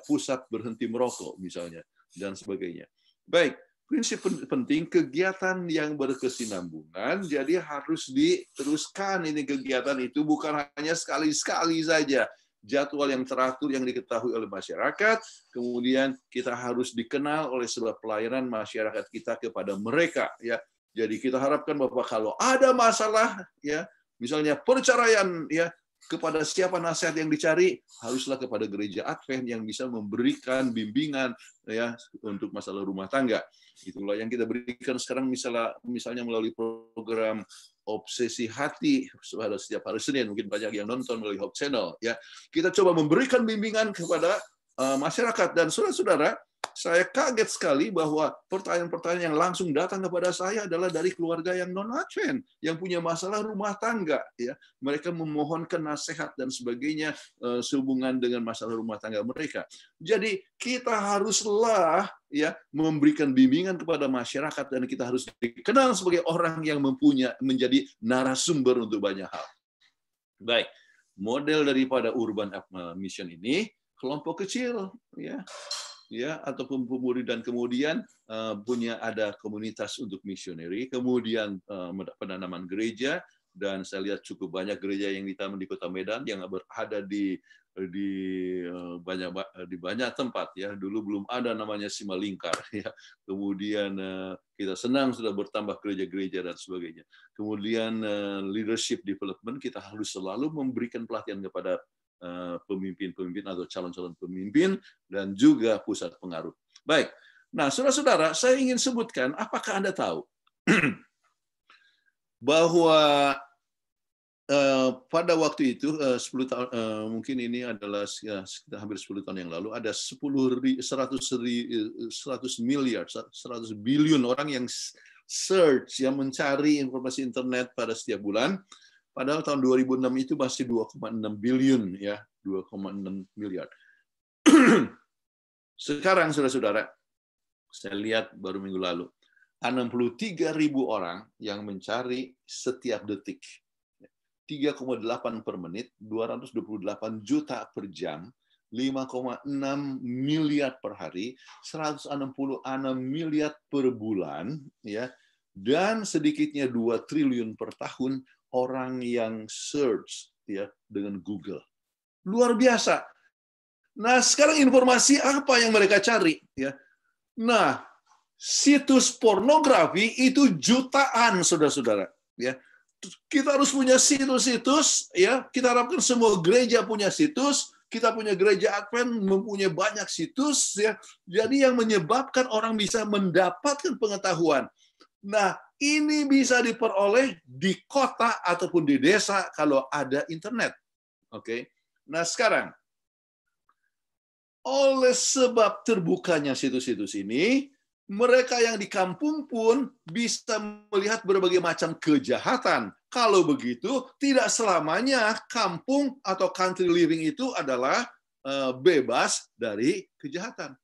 pusat berhenti merokok misalnya, dan sebagainya. Baik, prinsip penting kegiatan yang berkesinambungan, jadi harus diteruskan ini kegiatan itu, bukan hanya sekali-sekali saja. Jadwal yang teratur yang diketahui oleh masyarakat, kemudian kita harus dikenal oleh sebab pelayanan masyarakat kita kepada mereka, ya. Jadi kita harapkan bahwa kalau ada masalah, ya, misalnya perceraian, ya, kepada siapa nasihat yang dicari? Haruslah kepada gereja Advent yang bisa memberikan bimbingan, ya, untuk masalah rumah tangga. Itulah yang kita berikan sekarang misalnya melalui program Obsesi Hati pada setiap hari Senin. Mungkin banyak yang nonton melalui Hope Channel, ya. Kita coba memberikan bimbingan kepada masyarakat, dan saudara-saudara, saya kaget sekali bahwa pertanyaan-pertanyaan yang langsung datang kepada saya adalah dari keluarga yang non-Advent, yang punya masalah rumah tangga, ya. Mereka memohonkan nasihat dan sebagainya sehubungan dengan masalah rumah tangga mereka. Jadi kita haruslah, ya, memberikan bimbingan kepada masyarakat, dan kita harus dikenal sebagai orang yang menjadi narasumber untuk banyak hal. Baik, model daripada urban mission ini kelompok kecil, ya, ataupun pemuri, dan kemudian ada komunitas untuk misioneri, kemudian penanaman gereja, dan saya lihat cukup banyak gereja yang ditanam di Kota Medan yang berada di banyak tempat, ya. Dulu belum ada namanya Simalingkar, ya. Kemudian kita senang sudah bertambah gereja-gereja dan sebagainya. Kemudian leadership development, kita harus selalu memberikan pelatihan kepada pemimpin-pemimpin atau calon-calon pemimpin dan juga pusat pengaruh. Baik. Nah, saudara-saudara, saya ingin sebutkan, apakah Anda tahu bahwa pada waktu itu 10 tahun, mungkin ini adalah sekitar hampir 10 tahun yang lalu, ada 100 miliar, 100 billion orang yang search, yang mencari informasi internet pada setiap bulan. Padahal tahun 2006 itu masih 2,6 billion, ya, 2,6 miliar. Sekarang, saudara-saudara, saya lihat baru minggu lalu, 63.000 orang yang mencari setiap detik. 3,8 per menit, 228 juta per jam, 5,6 miliar per hari, 166 miliar per bulan, ya, dan sedikitnya 2 triliun per tahun orang yang search, ya, dengan Google. Luar biasa. Nah, sekarang informasi apa yang mereka cari, ya? Nah, situs pornografi itu jutaan, saudara-saudara, ya. Kita harus punya situs-situs, ya. Kita harapkan semua gereja punya situs. Kita punya gereja Advent mempunyai banyak situs, ya. Jadi yang menyebabkan orang bisa mendapatkan pengetahuan. Nah, ini bisa diperoleh di kota ataupun di desa kalau ada internet. Oke. Nah, sekarang oleh sebab terbukanya situs-situs ini, mereka yang di kampung pun bisa melihat berbagai macam kejahatan. Kalau begitu, tidak selamanya kampung atau country living itu adalah bebas dari kejahatan.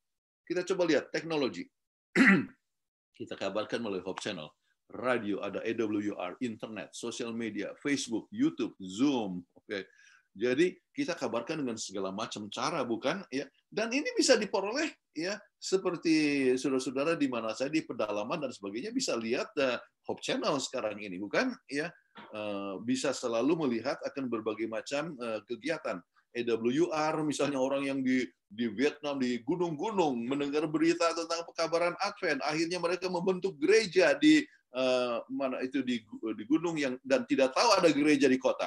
Kita coba lihat teknologi. Kita kabarkan melalui Hope Channel, radio, ada AWR, internet, sosial media, Facebook, YouTube, Zoom. Oke. Jadi kita kabarkan dengan segala macam cara, bukan? Ya. Dan ini bisa diperoleh, ya, seperti saudara-saudara di mana saya di pedalaman dan sebagainya bisa lihat Hope Channel sekarang ini, bukan? Ya, bisa selalu melihat akan berbagai macam kegiatan. AWR, misalnya orang yang di Vietnam, di gunung-gunung, mendengar berita tentang pekabaran Advent, akhirnya mereka membentuk gereja di mana itu di gunung yang dan tidak tahu ada gereja di kota.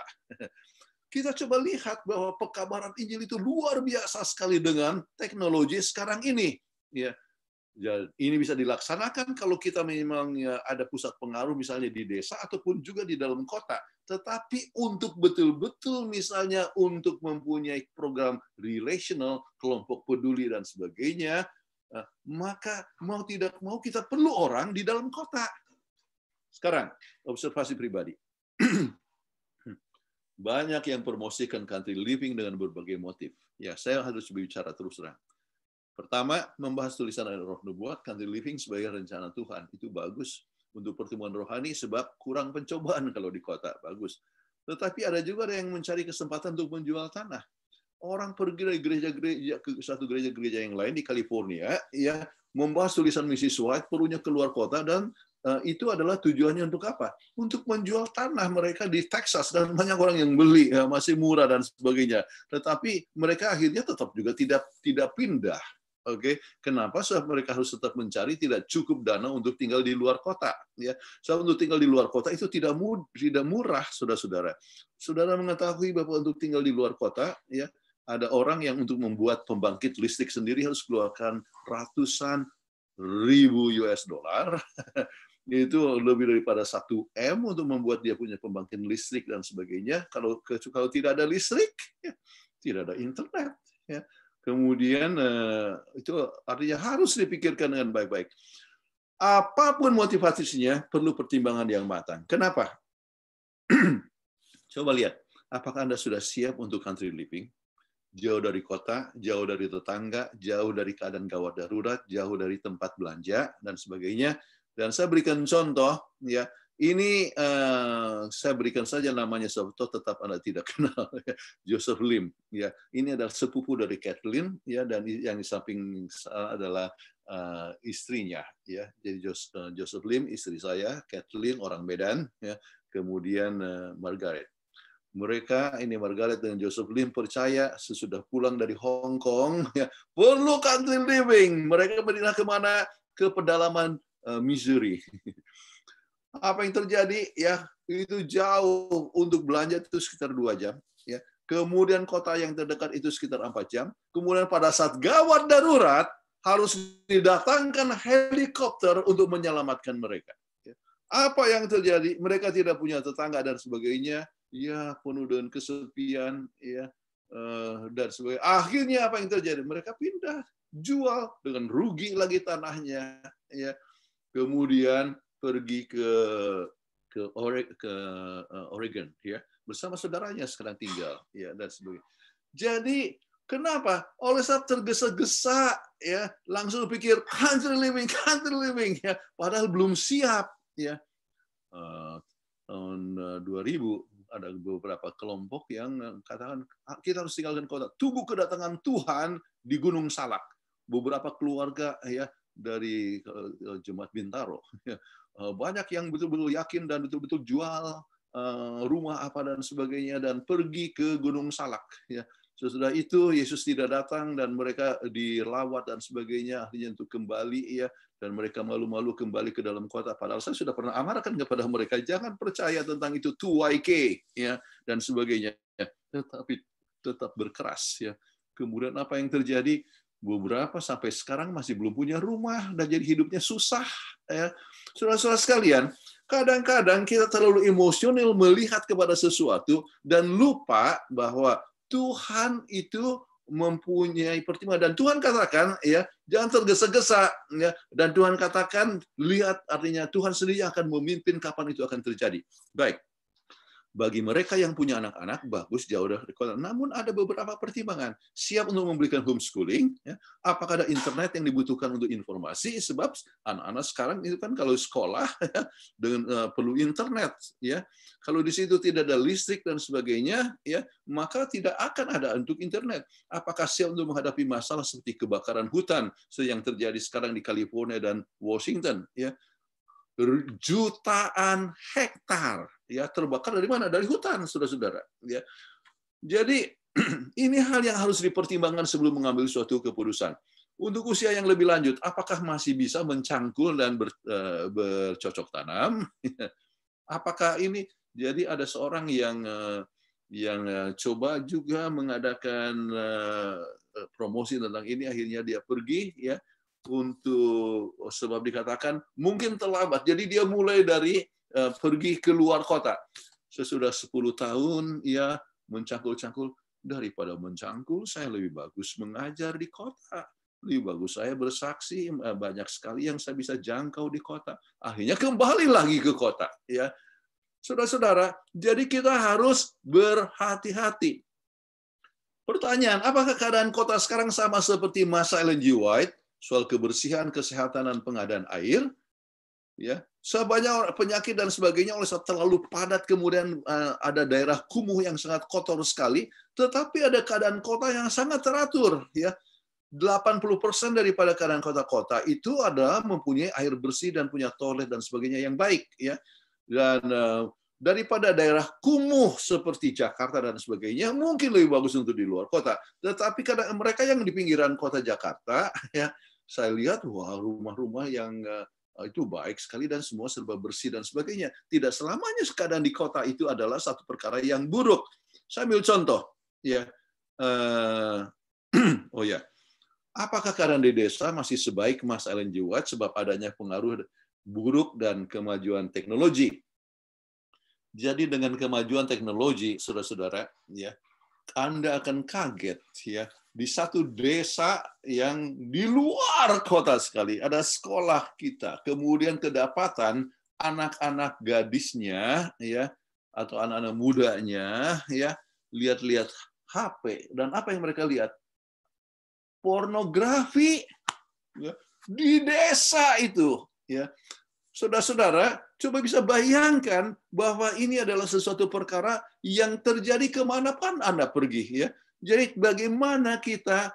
Kita coba lihat bahwa pekabaran Injil itu luar biasa sekali dengan teknologi sekarang ini. Ya, ini bisa dilaksanakan kalau kita memang ada pusat pengaruh misalnya di desa ataupun juga di dalam kota. Tetapi untuk betul-betul misalnya untuk mempunyai program relational, kelompok peduli dan sebagainya, maka mau tidak mau kita perlu orang di dalam kota. Sekarang, observasi pribadi. Banyak yang promosikan country living dengan berbagai motif. Ya, saya harus berbicara terus terang. Pertama, membahas tulisan Roh Nubuat, country living sebagai rencana Tuhan. Itu bagus untuk pertemuan rohani sebab kurang pencobaan kalau di kota. Bagus. Tetapi ada juga yang mencari kesempatan untuk menjual tanah. Orang pergi dari gereja-gereja ke satu gereja-gereja yang lain di California, ya, membahas tulisan Mrs. White, perlunya keluar kota, dan itu adalah tujuannya untuk apa? Untuk menjual tanah mereka di Texas, dan banyak orang yang beli, ya, masih murah dan sebagainya. Tetapi mereka akhirnya tetap juga tidak pindah. Oke, kenapa? Sebab mereka harus tetap mencari, tidak cukup dana untuk tinggal di luar kota. Ya, sebab untuk tinggal di luar kota itu tidak murah, saudara-saudara. Saudara mengetahui bahwa untuk tinggal di luar kota, ya, ada orang yang untuk membuat pembangkit listrik sendiri harus keluarkan ratusan ribu US dollar. Itu lebih daripada 1 M untuk membuat dia punya pembangkit listrik dan sebagainya. Kalau tidak ada listrik, ya, tidak ada internet. Ya. Kemudian itu artinya harus dipikirkan dengan baik-baik. Apapun motivasinya, perlu pertimbangan yang matang. Kenapa? Coba lihat, apakah Anda sudah siap untuk country living? Jauh dari kota, jauh dari tetangga, jauh dari keadaan gawat darurat, jauh dari tempat belanja, dan sebagainya. Dan saya berikan contoh, ya, ini saya berikan saja namanya, sebab tetap Anda tidak kenal, Joseph Lim. Ya, ini adalah sepupu dari Kathleen, ya, dan yang di samping adalah istrinya. Ya, jadi Joseph Lim, istri saya, Kathleen orang Medan, ya, kemudian Margaret. Mereka, ini Margaret dan Joseph Lim, percaya sesudah pulang dari Hong Kong, ya, perlu country living. Mereka pindah kemana? Ke pedalaman Missouri. Apa yang terjadi? Ya, itu jauh, untuk belanja itu sekitar 2 jam. Ya, kemudian kota yang terdekat itu sekitar 4 jam, kemudian pada saat gawat darurat harus didatangkan helikopter untuk menyelamatkan mereka. Apa yang terjadi? Mereka tidak punya tetangga dan sebagainya, ya penuh dengan kesepian, ya dan sebagainya. Akhirnya apa yang terjadi? Mereka pindah, jual dengan rugi lagi tanahnya, ya. Kemudian pergi ke Oregon, ya, bersama saudaranya sekarang tinggal, ya, dan sebagainya. Jadi kenapa? Oleh saat tergesa-gesa, ya, langsung pikir country living, ya, padahal belum siap, ya. Tahun 2000 ada beberapa kelompok yang katakan kita harus tinggalkan kota, tunggu kedatangan Tuhan di Gunung Salak. Beberapa keluarga, ya, dari Jemaat Bintaro, ya, banyak yang betul-betul yakin dan betul-betul jual rumah apa dan sebagainya dan pergi ke Gunung Salak, ya. Sesudah itu Yesus tidak datang dan mereka dilawat dan sebagainya, akhirnya untuk kembali, ya, dan mereka malu-malu kembali ke dalam kota. Padahal saya sudah pernah amarkan kepada mereka, jangan percaya tentang itu 2YK, ya, dan sebagainya. Tetapi tetap berkeras, ya. Kemudian apa yang terjadi? Beberapa sampai sekarang masih belum punya rumah dan jadi hidupnya susah, ya. Saudara-saudara sekalian, kadang-kadang kita terlalu emosional melihat kepada sesuatu dan lupa bahwa Tuhan itu mempunyai pertimbangan, dan Tuhan katakan, ya, jangan tergesa-gesa, ya, dan Tuhan katakan lihat, artinya Tuhan sendiri akan memimpin kapan itu akan terjadi. Baik. Bagi mereka yang punya anak-anak, bagus jauh dari kota. Namun ada beberapa pertimbangan. Siap untuk memberikan homeschooling, ya. Apakah ada internet yang dibutuhkan untuk informasi? Sebab anak-anak sekarang itu kan kalau sekolah, ya, dengan perlu internet, ya. Kalau di situ tidak ada listrik dan sebagainya, ya, maka tidak akan ada untuk internet. Apakah siap untuk menghadapi masalah seperti kebakaran hutan yang terjadi sekarang di California dan Washington, ya. Jutaan hektar, ya, terbakar dari mana? Dari hutan, saudara-saudara, ya. Jadi ini hal yang harus dipertimbangkan sebelum mengambil suatu keputusan. Untuk usia yang lebih lanjut, apakah masih bisa mencangkul dan bercocok tanam? Apakah ini? Jadi ada seorang yang coba juga mengadakan promosi tentang ini, akhirnya dia pergi, ya, untuk sebab dikatakan mungkin terlambat. Jadi dia mulai dari pergi ke luar kota. Sesudah 10 tahun, ya, mencangkul-cangkul. Daripada mencangkul, saya lebih bagus mengajar di kota. Lebih bagus saya bersaksi, banyak sekali yang saya bisa jangkau di kota. Akhirnya kembali lagi ke kota, ya. Saudara-saudara, jadi kita harus berhati-hati. Pertanyaan, apakah keadaan kota sekarang sama seperti masa Ellen G. White? Soal kebersihan, kesehatan, dan pengadaan air, ya, sebanyak penyakit dan sebagainya oleh sebab terlalu padat, kemudian ada daerah kumuh yang sangat kotor sekali, tetapi ada keadaan kota yang sangat teratur, ya. 80% daripada keadaan kota-kota itu adalah mempunyai air bersih dan punya toilet dan sebagainya yang baik, ya. Dan daripada daerah kumuh seperti Jakarta dan sebagainya, mungkin lebih bagus untuk di luar kota. Tetapi kadang mereka yang di pinggiran kota Jakarta, ya, saya lihat, wah, rumah-rumah yang itu baik sekali dan semua serba bersih dan sebagainya. Tidak selamanya keadaan di kota itu adalah satu perkara yang buruk. Saya ambil contoh, ya. Oh ya, apakah keadaan di desa masih sebaik Mas Ellen G. White sebab adanya pengaruh buruk dan kemajuan teknologi? Jadi dengan kemajuan teknologi, saudara-saudara, ya, Anda akan kaget, ya, di satu desa yang di luar kota sekali, ada sekolah kita, kemudian kedapatan anak-anak gadisnya, ya, atau anak-anak mudanya, ya, lihat-lihat HP, dan apa yang mereka lihat? Pornografi, ya, di desa itu, ya. Saudara-saudara, coba bisa bayangkan bahwa ini adalah sesuatu perkara yang terjadi kemanapun Anda pergi, ya. Jadi bagaimana kita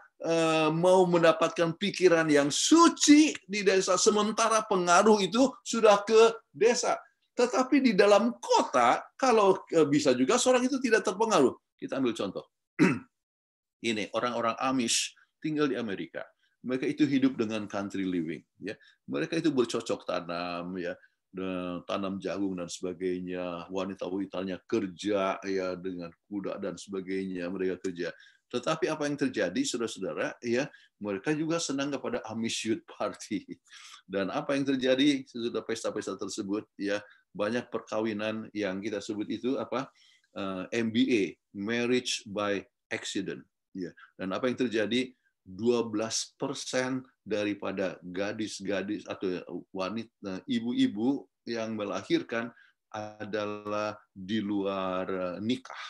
mau mendapatkan pikiran yang suci di desa, sementara pengaruh itu sudah ke desa. Tetapi di dalam kota, kalau bisa juga seorang itu tidak terpengaruh. Kita ambil contoh. Ini orang-orang Amish tinggal di Amerika. Mereka itu hidup dengan country living, ya. Mereka itu bercocok tanam, ya. tanam jagung dan sebagainya, wanita-wanitanya kerja ya dengan kuda dan sebagainya, mereka kerja. Tetapi apa yang terjadi, saudara-saudara, ya mereka juga senang kepada Amish Youth Party. Dan apa yang terjadi sesudah pesta-pesta tersebut, ya banyak perkawinan yang kita sebut itu apa MBA, Marriage by Accident. Ya. Dan apa yang terjadi, 12% daripada gadis-gadis atau wanita, ibu-ibu yang melahirkan adalah di luar nikah.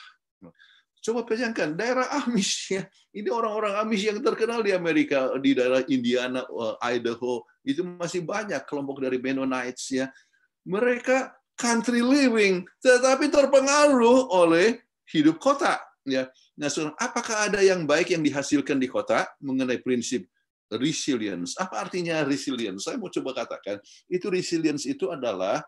Coba bayangkan, daerah Amish ya. Ini orang-orang Amish yang terkenal di Amerika, di daerah Indiana, Idaho, itu masih banyak kelompok dari Mennonites ya. Mereka country living, tetapi terpengaruh oleh hidup kota ya. Nah, apakah ada yang baik yang dihasilkan di kota mengenai prinsip resilience? Apa artinya resilience? Saya mau coba katakan, itu resilience itu adalah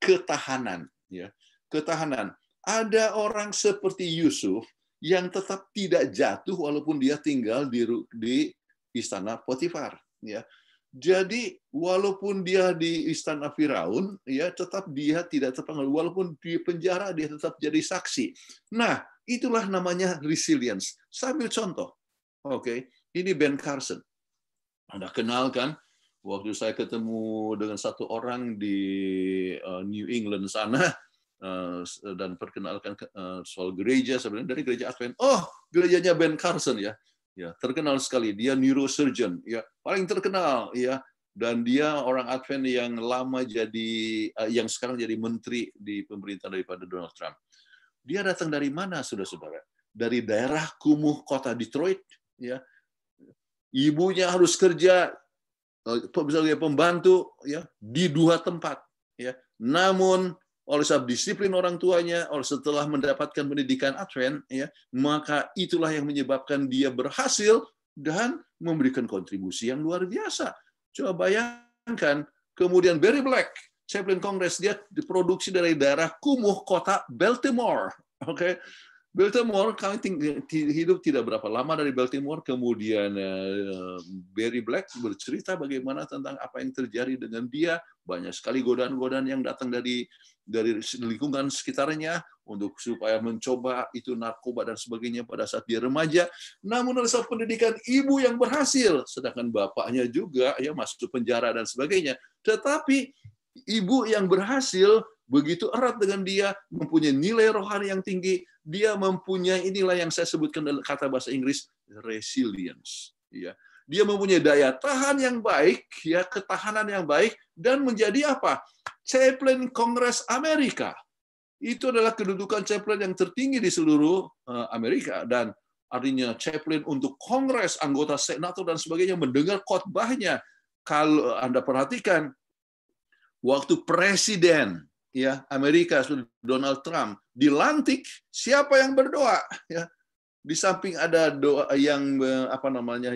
ketahanan ya. Ketahanan. Ada orang seperti Yusuf yang tetap tidak jatuh walaupun dia tinggal di istana Potifar ya. Jadi walaupun dia di istana Firaun ya, tetap dia tidak terpengaruh, walaupun di penjara dia tetap jadi saksi. Nah, itulah namanya resilience. Saya ambil contoh. Oke, ini Ben Carson. Anda kenal kan? Waktu saya ketemu dengan satu orang di New England sana, dan perkenalkan soal gereja, sebenarnya dari gereja Advent. Oh, gerejanya Ben Carson ya. Ya, terkenal sekali. Dia neurosurgeon, ya, paling terkenal ya. Dan dia orang Advent yang lama jadi yang sekarang jadi menteri di pemerintah daripada Donald Trump. Dia datang dari mana, saudara-saudara? Dari daerah kumuh kota Detroit, ya. Ibunya harus kerja sebagai pembantu ya di 2 tempat, ya. Namun oleh sebab disiplin orang tuanya, oleh setelah mendapatkan pendidikan Advent, ya, maka itulah yang menyebabkan dia berhasil dan memberikan kontribusi yang luar biasa. Coba bayangkan, kemudian Barry Black, chaplain Kongres, dia diproduksi dari daerah kumuh kota Baltimore. Oke, Baltimore, kami hidup tidak berapa lama dari Baltimore, kemudian Barry Black bercerita bagaimana tentang apa yang terjadi dengan dia, banyak sekali godaan-godaan yang datang dari lingkungan sekitarnya untuk supaya mencoba itu narkoba dan sebagainya pada saat dia remaja. Namun oleh sebab pendidikan ibu yang berhasil, sedangkan bapaknya juga ya masuk penjara dan sebagainya. Tetapi ibu yang berhasil begitu erat dengan dia, mempunyai nilai rohani yang tinggi, dia mempunyai inilah yang saya sebutkan dalam kata bahasa Inggris resilience. Ya, dia mempunyai daya tahan yang baik, ya ketahanan yang baik, dan menjadi apa? Chaplain Kongres Amerika. Itu adalah kedudukan chaplain yang tertinggi di seluruh Amerika, dan artinya chaplain untuk Kongres, anggota senator dan sebagainya mendengar khotbahnya. Kalau Anda perhatikan, waktu presiden ya Amerika Donald Trump dilantik, siapa yang berdoa ya? Di samping ada doa yang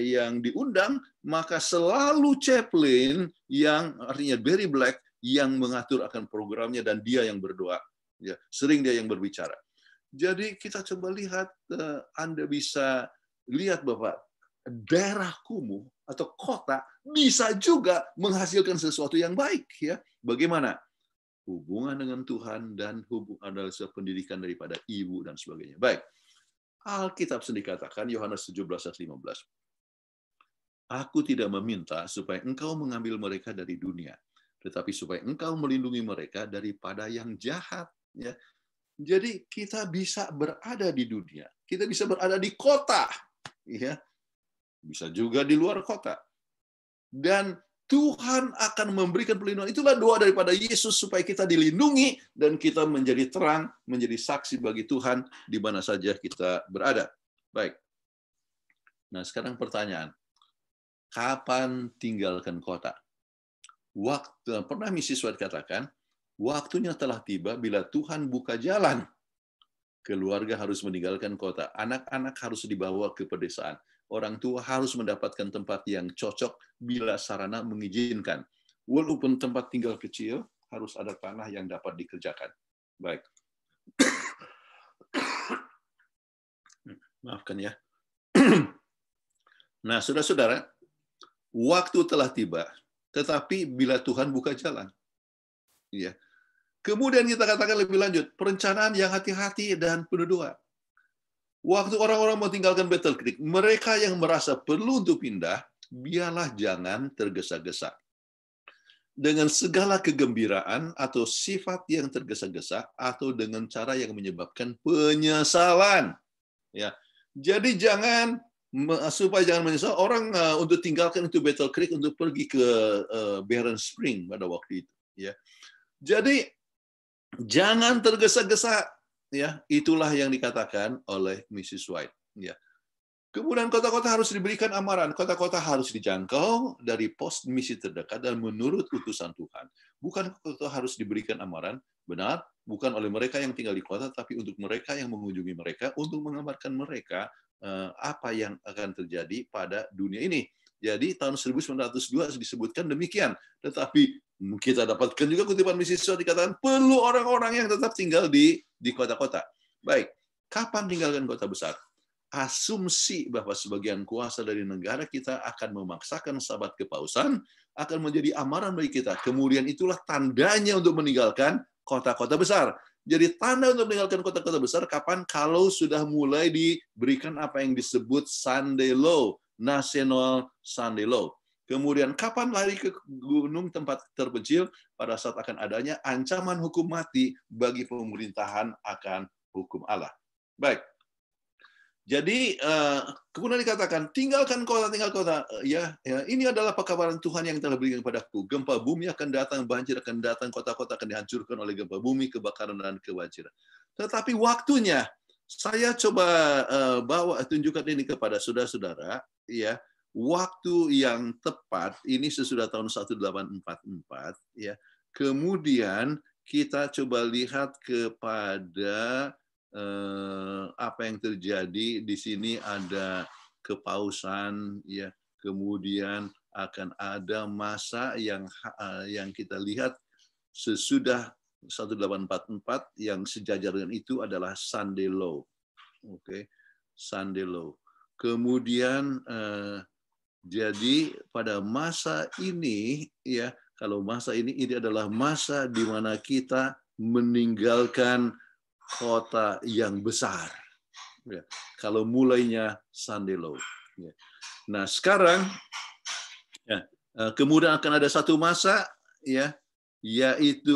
yang diundang, maka selalu chaplain yang artinya Barry Black yang mengatur akan programnya dan dia yang berdoa ya, sering dia yang berbicara. Jadi kita coba lihat, Anda bisa lihat bahwa daerah kumuh atau kota bisa juga menghasilkan sesuatu yang baik ya. Bagaimana? Hubungan dengan Tuhan dan hubungan adalah pendidikan daripada ibu dan sebagainya. Baik. Alkitab sendiri katakan, Yohanes 17:15. Aku tidak meminta supaya engkau mengambil mereka dari dunia, tetapi supaya engkau melindungi mereka daripada yang jahat. Ya. Jadi kita bisa berada di dunia, kita bisa berada di kota, ya, bisa juga di luar kota. Dan Tuhan akan memberikan perlindungan. Itulah doa daripada Yesus supaya kita dilindungi dan kita menjadi terang, menjadi saksi bagi Tuhan di mana saja kita berada. Baik. Nah, sekarang pertanyaan. Kapan tinggalkan kota? Pernah Mrs. White katakan, waktunya telah tiba bila Tuhan buka jalan. Keluarga harus meninggalkan kota. Anak-anak harus dibawa ke pedesaan. Orang tua harus mendapatkan tempat yang cocok bila sarana mengizinkan. Walaupun tempat tinggal kecil, harus ada tanah yang dapat dikerjakan. Baik. Maafkan ya. Nah, saudara-saudara, waktu telah tiba tetapi bila Tuhan buka jalan. Ya. Kemudian kita katakan lebih lanjut, perencanaan yang hati-hati dan penuh doa. Waktu orang-orang mau tinggalkan Battle Creek, mereka yang merasa perlu untuk pindah, biarlah jangan tergesa-gesa. Dengan segala kegembiraan atau sifat yang tergesa-gesa atau dengan cara yang menyebabkan penyesalan. Ya. Jadi supaya jangan menyesal orang untuk tinggalkan itu Battle Creek untuk pergi ke Barren Spring pada waktu itu. Ya. Jadi jangan tergesa-gesa. Ya, itulah yang dikatakan oleh Mrs. White. Ya. Kemudian kota-kota harus diberikan amaran, kota-kota harus dijangkau dari pos misi terdekat dan menurut utusan Tuhan. Bukan kota harus diberikan amaran, benar, bukan oleh mereka yang tinggal di kota, tapi untuk mereka yang mengunjungi mereka, untuk mengabarkan mereka apa yang akan terjadi pada dunia ini. Jadi tahun 1902 disebutkan demikian. Tetapi kita dapatkan juga kutipan Mrs. White dikatakan perlu orang-orang yang tetap tinggal di kota-kota. Baik, kapan tinggalkan kota besar? Asumsi bahwa sebagian kuasa dari negara kita akan memaksakan sabat kepausan akan menjadi amaran bagi kita. Kemudian itulah tandanya untuk meninggalkan kota-kota besar. Jadi tanda untuk meninggalkan kota-kota besar kapan? Kalau sudah mulai diberikan apa yang disebut Sunday Law, National Sunday Law. Kemudian kapan lari ke gunung tempat terpencil? Pada saat akan adanya ancaman hukum mati bagi pemerintahan akan hukum Allah. Baik. Jadi kemudian dikatakan tinggalkan kota, tinggal kota. Ya, ini adalah pekabaran Tuhan yang telah berikan kepadaku. Gempa bumi akan datang, banjir akan datang, kota-kota akan dihancurkan oleh gempa bumi, kebakaran dan kebanjiran. Tetapi waktunya saya coba tunjukkan ini kepada saudara-saudara, ya. Waktu yang tepat ini sesudah tahun 1844, ya. Kemudian kita coba lihat kepada apa yang terjadi di sini. Ada kepausan, ya. Kemudian akan ada masa yang kita lihat sesudah 1844 yang sejajar dengan itu adalah Sunday Law. Oke, Sunday Law. Kemudian jadi pada masa ini, ya, kalau masa ini adalah masa di mana kita meninggalkan kota yang besar. Ya, kalau mulainya Sunday Law. Ya. Nah sekarang, ya, kemudian akan ada satu masa, ya, yaitu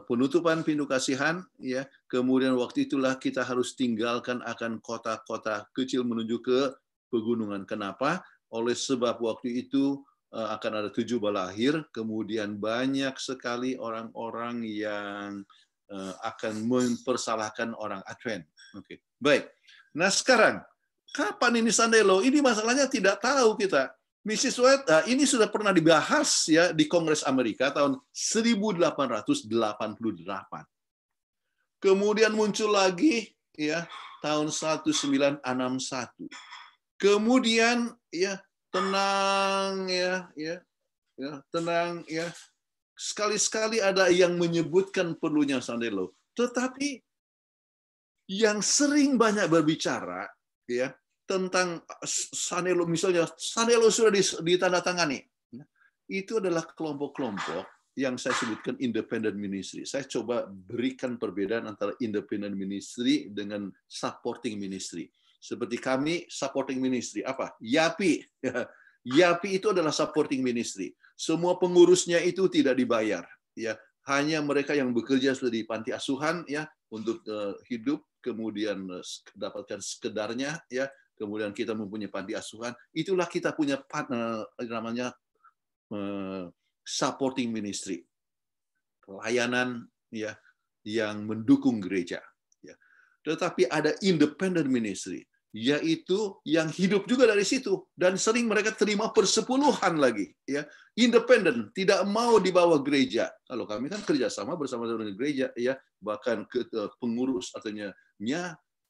penutupan pintu kasihan. Ya. Kemudian waktu itulah kita harus tinggalkan akan kota-kota kecil menuju ke pegunungan. Kenapa? Oleh sebab waktu itu akan ada 7 bala akhir, kemudian banyak sekali orang-orang yang akan mempersalahkan orang Advent. Oke, baik. Nah sekarang, kapan ini Sunday Law? Ini masalahnya tidak tahu kita. Mrs. White, ini sudah pernah dibahas ya di Kongres Amerika tahun 1888. Kemudian muncul lagi ya tahun 1961. Kemudian ya tenang tenang ya. Sekali-sekali ada yang menyebutkan perlunya Sunday Law. Tetapi yang sering banyak berbicara ya tentang Sunday Law, misalnya Sunday Law sudah ditandatangani. Itu adalah kelompok-kelompok yang saya sebutkan independent ministry. Saya coba berikan perbedaan antara independent ministry dengan supporting ministry. Seperti kami, supporting ministry. Apa? YAPI. YAPI itu adalah supporting ministry. Semua pengurusnya itu tidak dibayar. Ya, hanya mereka yang bekerja sudah di panti asuhan ya untuk hidup, kemudian dapatkan sekedarnya ya. Kemudian kita mempunyai panti asuhan. Itulah kita punya namanya supporting ministry. Pelayanan ya yang mendukung gereja. Ya. Tetapi ada independent ministry, yaitu yang hidup juga dari situ dan sering mereka terima persepuluhan lagi ya, independen, tidak mau di bawah gereja. Kalau kami kan kerjasama bersama dengan gereja ya, bahkan pengurus artinya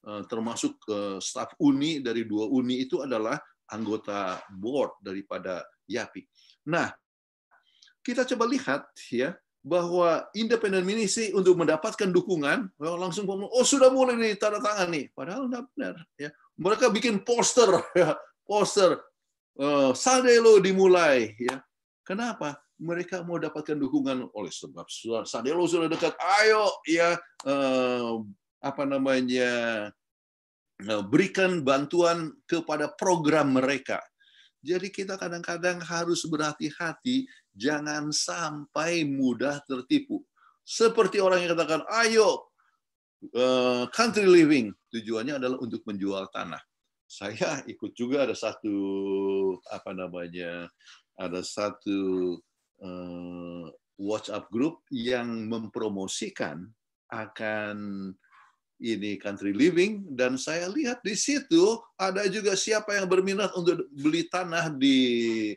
termasuk staf uni dari 2 uni itu adalah anggota board daripada YAPI. Nah kita coba lihat ya bahwa independent ministry untuk mendapatkan dukungan langsung sudah mulai nih tanda tangan nih, padahal tidak benar ya. Mereka bikin poster ya, poster Sunday Law dimulai ya. Kenapa? Mereka mau dapatkan dukungan oleh sebab Sadelo sudah dekat. Ayo ya berikan bantuan kepada program mereka. Jadi kita kadang-kadang harus berhati-hati, jangan sampai mudah tertipu. Seperti orang yang katakan, ayo country living, tujuannya adalah untuk menjual tanah. Saya ikut juga ada satu WhatsApp group yang mempromosikan akan ini country living, dan saya lihat di situ ada juga siapa yang berminat untuk beli tanah di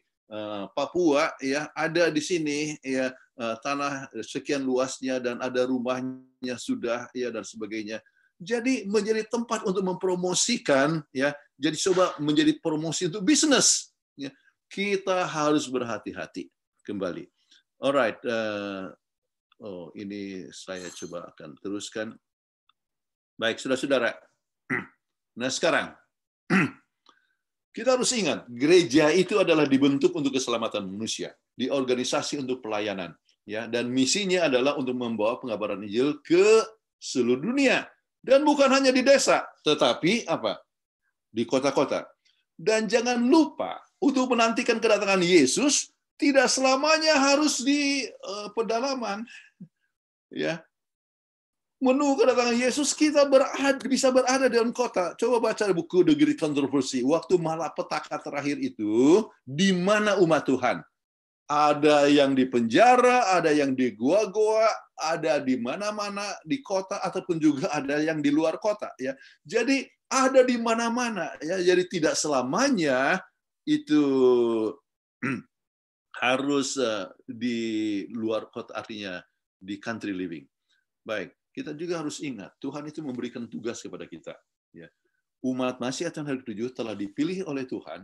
Papua, ya ada di sini ya tanah sekian luasnya dan ada rumahnya sudah ya dan sebagainya. Jadi menjadi tempat untuk mempromosikan ya. Jadi coba menjadi promosi untuk bisnis. Ya. Kita harus berhati-hati kembali. Alright, ini saya coba akan teruskan. Baik, saudara-saudara. Nah sekarang kita harus ingat, gereja itu adalah dibentuk untuk keselamatan manusia, diorganisasi untuk pelayanan, ya, dan misinya adalah untuk membawa pengabaran Injil ke seluruh dunia. Dan bukan hanya di desa, tetapi di kota-kota. Dan jangan lupa, untuk menantikan kedatangan Yesus, tidak selamanya harus di pedalaman. Ya. Menunggu kedatangan Yesus, kita bisa berada dalam kota. Coba baca buku The Great Controversy. Waktu malapetaka terakhir itu, di mana umat Tuhan? Ada yang di penjara, ada yang di gua-gua, ada di mana-mana di kota, ataupun juga ada yang di luar kota. Ya, jadi ada di mana-mana. Ya, jadi tidak selamanya itu harus di luar kota, artinya di country living. Baik, kita juga harus ingat Tuhan itu memberikan tugas kepada kita. Ya, umat Masyiatan Hari ke-7 telah dipilih oleh Tuhan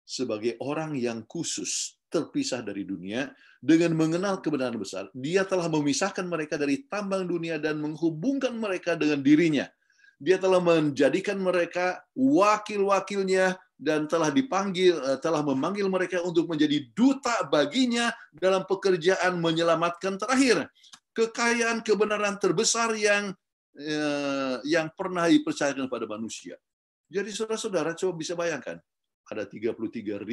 sebagai orang yang khusus, terpisah dari dunia, dengan mengenal kebenaran besar. Dia telah memisahkan mereka dari tambang dunia dan menghubungkan mereka dengan dirinya. Dia telah menjadikan mereka wakil-wakilnya dan telah memanggil mereka untuk menjadi duta baginya dalam pekerjaan menyelamatkan terakhir. Kekayaan kebenaran terbesar yang pernah dipercayakan kepada manusia. Jadi saudara-saudara coba bisa bayangkan, ada 33.830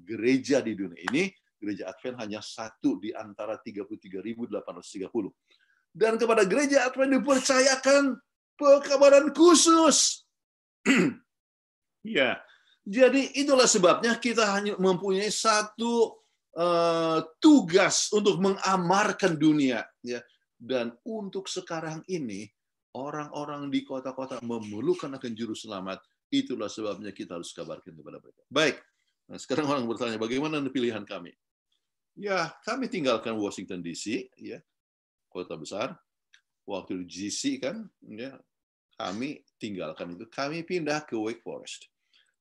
gereja di dunia ini, gereja Advent hanya satu di antara 33.830. Dan kepada gereja Advent dipercayakan pekabaran khusus. Ya, jadi itulah sebabnya kita hanya mempunyai satu tugas untuk mengamarkan dunia. Ya. Dan untuk sekarang ini, orang-orang di kota-kota memerlukan akan juru selamat. Itulah sebabnya kita harus kabarkan kepada mereka. Baik. Nah, sekarang orang bertanya, bagaimana pilihan kami? Ya, kami tinggalkan Washington DC, ya, kota besar. Waktu GC kan, ya, kami tinggalkan itu. Kami pindah ke Wake Forest.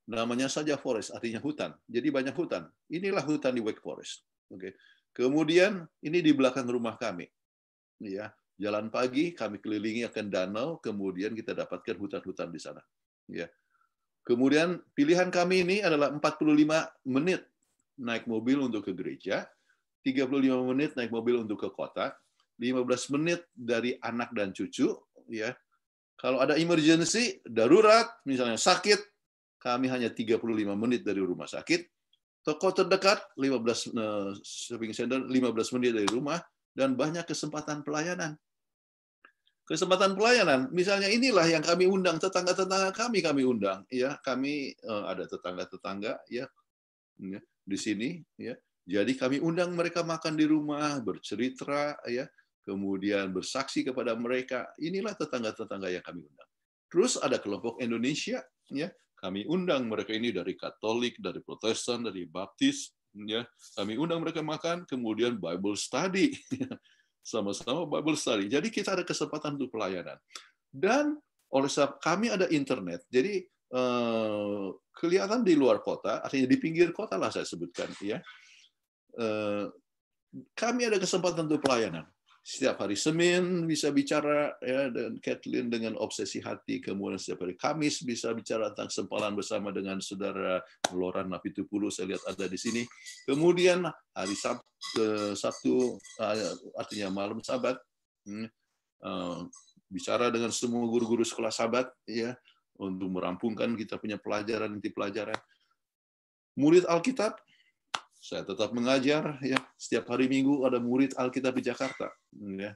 Namanya saja forest, artinya hutan. Jadi banyak hutan. Inilah hutan di Wake Forest. Oke. Kemudian ini di belakang rumah kami. Ya, jalan pagi kami kelilingi akan danau, kemudian kita dapatkan hutan-hutan di sana. Ya. Kemudian pilihan kami ini adalah 45 menit naik mobil untuk ke gereja, 35 menit naik mobil untuk ke kota, 15 menit dari anak dan cucu. Ya. Kalau ada emergency, darurat, misalnya sakit, kami hanya 35 menit dari rumah sakit. Toko terdekat, 15 shopping center, 15 menit dari rumah, dan banyak kesempatan pelayanan. Kesempatan pelayanan, misalnya inilah yang kami undang, tetangga-tetangga kami undang, ya, kami ada tetangga-tetangga, ya, di sini, ya, jadi kami undang mereka makan di rumah, bercerita, ya, kemudian bersaksi kepada mereka, inilah tetangga-tetangga yang kami undang. Terus ada kelompok Indonesia, ya, kami undang mereka ini dari Katolik, dari Protestan, dari Baptis, ya, kami undang mereka makan, kemudian Bible study. Sama-sama Bible study. Jadi kita ada kesempatan untuk pelayanan. Dan oleh sebab kami ada internet, jadi kelihatan di luar kota, artinya di pinggir kota lah saya sebutkan, ya. Kami ada kesempatan untuk pelayanan. Setiap hari Senin bisa bicara ya, dan Kathleen dengan obsesi hati. Kemudian setiap hari Kamis bisa bicara tentang sempalan bersama dengan saudara Loran Napitupulu, saya lihat ada di sini. Kemudian hari Sabtu artinya malam Sabat, bicara dengan semua guru-guru sekolah Sabat ya, untuk merampungkan kita punya pelajaran inti pelajaran. Murid Alkitab, saya tetap mengajar ya, setiap hari Minggu ada murid Alkitab di Jakarta ya.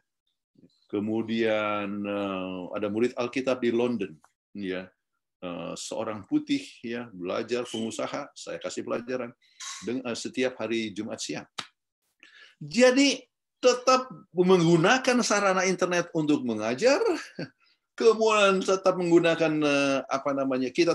Kemudian ada murid Alkitab di London ya. Seorang putih ya, belajar pengusaha, saya kasih pelajaran setiap hari Jumat siang. Jadi tetap menggunakan sarana internet untuk mengajar, kemudian tetap menggunakan kita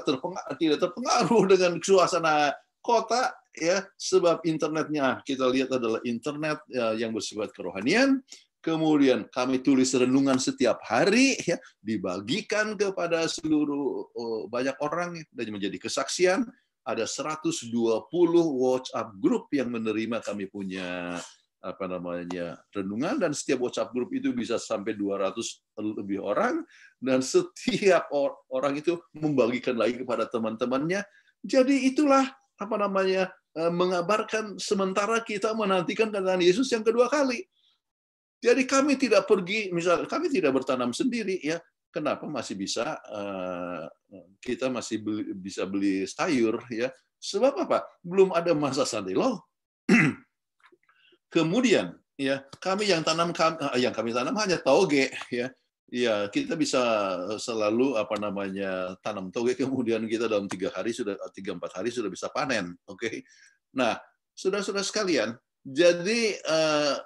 tidak terpengaruh dengan suasana kota ya, sebab internetnya kita lihat adalah internet yang bersifat kerohanian. Kemudian kami tulis renungan setiap hari ya, dibagikan kepada seluruh banyak orang dan menjadi kesaksian. Ada 120 WhatsApp grup yang menerima kami punya renungan, dan setiap WhatsApp grup itu bisa sampai 200 lebih orang, dan setiap orang itu membagikan lagi kepada teman-temannya. Jadi itulah mengabarkan sementara kita menantikan kedatangan Yesus yang kedua kali. Jadi kami tidak pergi, misalnya kami tidak bertanam sendiri ya. Kenapa masih bisa kita masih bisa beli sayur ya? Sebab apa? Belum ada masa sandelo. Kemudian ya, kami yang kami tanam hanya toge ya. Ya, kita bisa selalu tanam toge, kemudian kita dalam 3-4 hari sudah bisa panen. Oke. Nah, saudara-saudara sekalian, jadi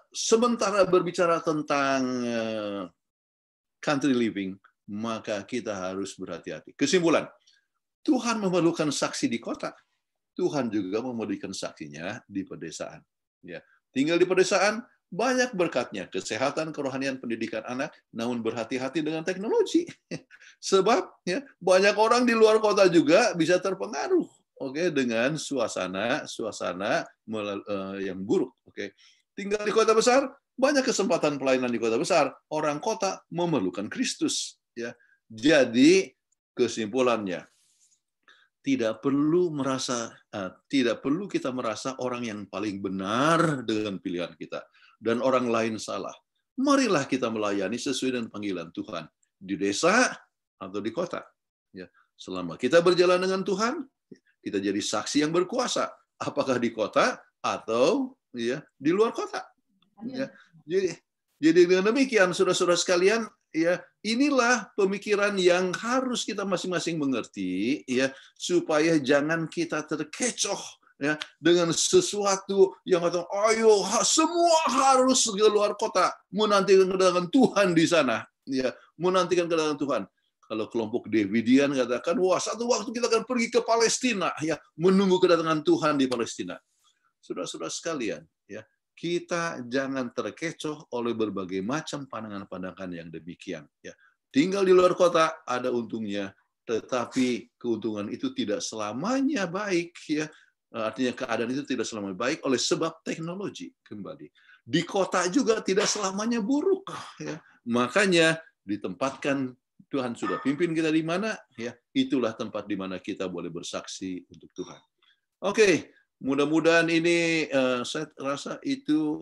sementara berbicara tentang country living, maka kita harus berhati-hati. Kesimpulan, Tuhan memerlukan saksi di kota. Tuhan juga memerlukan saksinya di pedesaan. Ya, tinggal di pedesaan banyak berkatnya, kesehatan, kerohanian, pendidikan anak, namun berhati-hati dengan teknologi. Sebab ya, banyak orang di luar kota juga bisa terpengaruh dengan suasana yang buruk. Tinggal di kota besar, banyak kesempatan pelayanan di kota besar. Orang kota memerlukan Kristus. Ya. Jadi kesimpulannya, tidak perlu kita merasa orang yang paling benar dengan pilihan kita dan orang lain salah. Marilah kita melayani sesuai dengan panggilan Tuhan di desa atau di kota. Ya, selama kita berjalan dengan Tuhan, kita jadi saksi yang berkuasa, apakah di kota atau ya di luar kota. Ya, jadi dengan demikian, saudara-saudara sekalian, ya inilah pemikiran yang harus kita masing-masing mengerti, ya supaya jangan kita terkecoh ya dengan sesuatu yang kata, ayo semua harus ke luar kota menantikan kedatangan Tuhan di sana, ya menantikan kedatangan Tuhan. Kalau kelompok Davidian katakan, wah satu waktu kita akan pergi ke Palestina, ya menunggu kedatangan Tuhan di Palestina. Saudara-saudara sekalian, ya kita jangan terkecoh oleh berbagai macam pandangan-pandangan yang demikian. Ya, tinggal di luar kota ada untungnya, tetapi keuntungan itu tidak selamanya baik. Ya, artinya keadaan itu tidak selamanya baik oleh sebab teknologi kembali. Di kota juga tidak selamanya buruk. Ya, makanya ditempatkan Tuhan sudah pimpin kita di mana, ya itulah tempat di mana kita boleh bersaksi untuk Tuhan. Oke. Mudah-mudahan ini saya rasa itu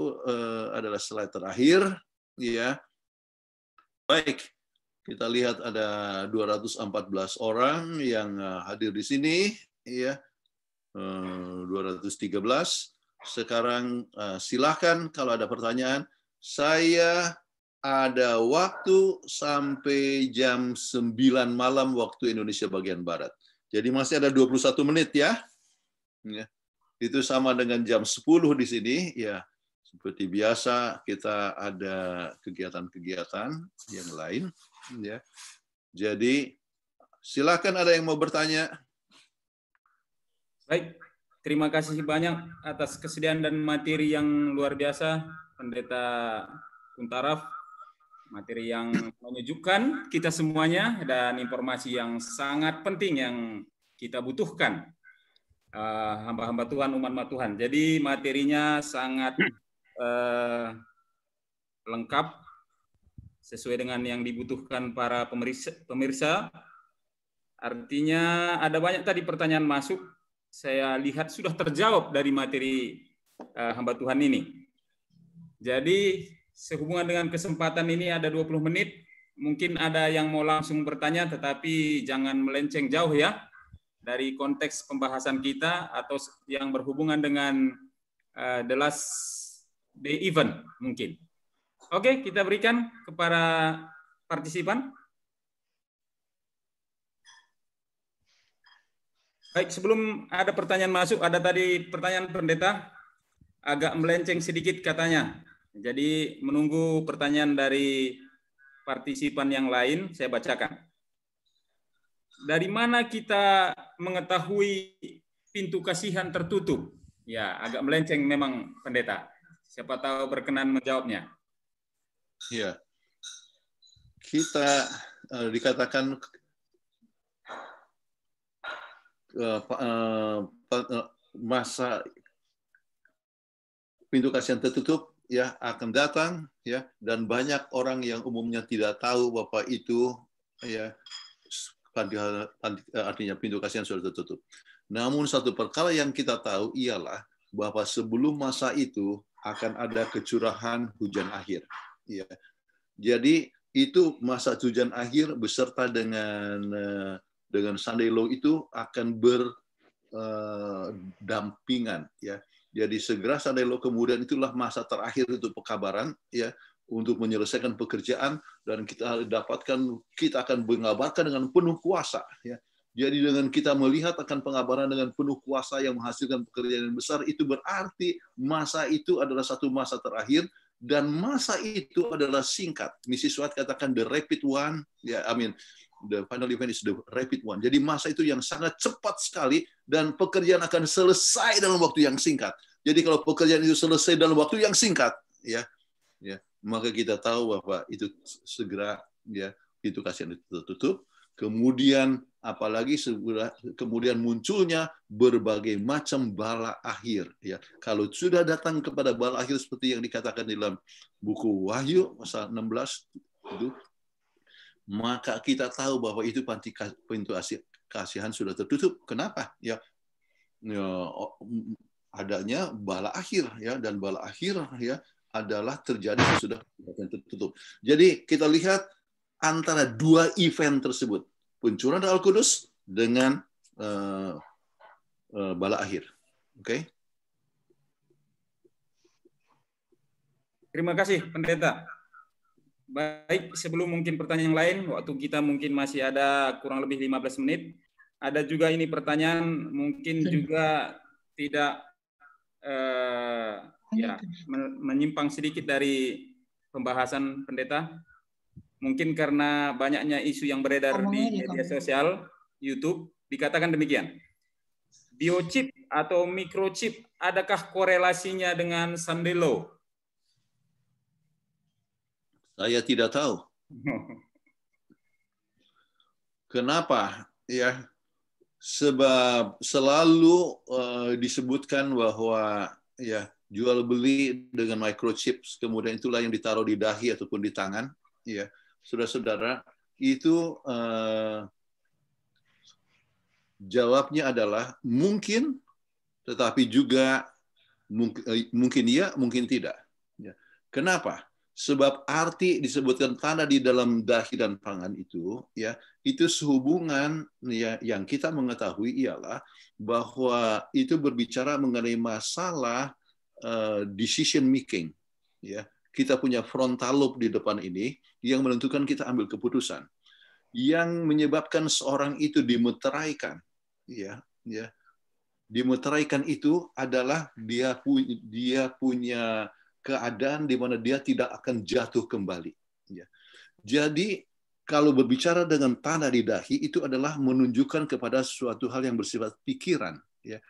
adalah slide terakhir, ya. Baik, kita lihat ada 214 orang yang hadir di sini, ya. 213. Sekarang silakan kalau ada pertanyaan. Saya ada waktu sampai jam 9 malam waktu Indonesia bagian Barat. Jadi masih ada 21 menit ya. Ya. Itu sama dengan jam 10 di sini, ya seperti biasa kita ada kegiatan-kegiatan yang lain, ya. Jadi silakan ada yang mau bertanya. Baik, terima kasih banyak atas kesediaan dan materi yang luar biasa, Pendeta Kuntaraf. Materi yang menyejukkan kita semuanya dan informasi yang sangat penting yang kita butuhkan. Hamba-hamba Tuhan, umat Tuhan. Jadi materinya sangat lengkap sesuai dengan yang dibutuhkan para pemirsa. Artinya ada banyak tadi pertanyaan masuk. Saya lihat sudah terjawab dari materi hamba Tuhan ini. Jadi sehubungan dengan kesempatan ini ada 20 menit. Mungkin ada yang mau langsung bertanya, tetapi jangan melenceng jauh ya dari konteks pembahasan kita atau yang berhubungan dengan the last day event mungkin. Oke, kita berikan kepada partisipan. Baik, sebelum ada pertanyaan masuk, ada tadi pertanyaan pendeta, agak melenceng sedikit katanya. Jadi menunggu pertanyaan dari partisipan yang lain, saya bacakan. Dari mana kita mengetahui pintu kasihan tertutup? Ya, agak melenceng memang pendeta. Siapa tahu berkenan menjawabnya. Ya, kita dikatakan masa pintu kasihan tertutup ya akan datang ya, dan banyak orang yang umumnya tidak tahu bahwa itu ya artinya pintu kasihan sudah tertutup. Namun satu perkara yang kita tahu ialah bahwa sebelum masa itu akan ada kecurahan hujan akhir. Ya. Jadi itu masa hujan akhir beserta dengan Sunday Law itu akan berdampingan. Ya. Jadi segera Sunday Law kemudian itulah masa terakhir untuk pekabaran, ya, untuk menyelesaikan pekerjaan, dan kita akan mengabarkan dengan penuh kuasa. Ya. Jadi dengan kita melihat akan pengabaran dengan penuh kuasa yang menghasilkan pekerjaan yang besar, itu berarti masa itu adalah satu masa terakhir, dan masa itu adalah singkat. Mrs. White katakan the rapid one, ya, the final event is the rapid one. Jadi masa itu yang sangat cepat sekali, dan pekerjaan akan selesai dalam waktu yang singkat. Jadi kalau pekerjaan itu selesai dalam waktu yang singkat, ya, maka kita tahu bahwa itu segera ya pintu kasihan itu tertutup. Kemudian apalagi kemudian munculnya berbagai macam bala akhir. Ya, kalau sudah datang kepada bala akhir seperti yang dikatakan dalam buku Wahyu pasal 16 itu, maka kita tahu bahwa itu pintu kasihan sudah tertutup. Kenapa? Ya, adanya bala akhir, ya, dan bala akhir ya adalah terjadi sesudah tertutup. Jadi kita lihat antara dua event tersebut, pencurahan Roh Kudus dengan bala akhir. Oke? Terima kasih, pendeta. Baik, sebelum mungkin pertanyaan yang lain, waktu kita mungkin masih ada kurang lebih 15 menit. Ada juga ini pertanyaan mungkin juga tidak menyimpang sedikit dari pembahasan pendeta. Mungkin karena banyaknya isu yang beredar di media sosial, YouTube, dikatakan demikian. Biochip atau microchip, adakah korelasinya dengan Sunday Law? Saya tidak tahu. Kenapa? Ya, sebab selalu disebutkan bahwa ya jual beli dengan microchips, kemudian itulah yang ditaruh di dahi ataupun di tangan. Ya, saudara-saudara, itu jawabnya adalah mungkin, tetapi juga mungkin iya, mungkin tidak. Ya. Kenapa? Sebab arti disebutkan tanda di dalam dahi dan tangan itu, ya, itu sehubungan ya, yang kita mengetahui ialah bahwa itu berbicara mengenai masalah decision making. Ya, kita punya frontal lobe di depan ini yang menentukan kita ambil keputusan. Yang menyebabkan seorang itu dimeteraikan, ya, dimeteraikan itu adalah dia punya keadaan di mana dia tidak akan jatuh kembali. Ya. Jadi kalau berbicara dengan tanda di dahi itu adalah menunjukkan kepada suatu hal yang bersifat pikiran. Ya.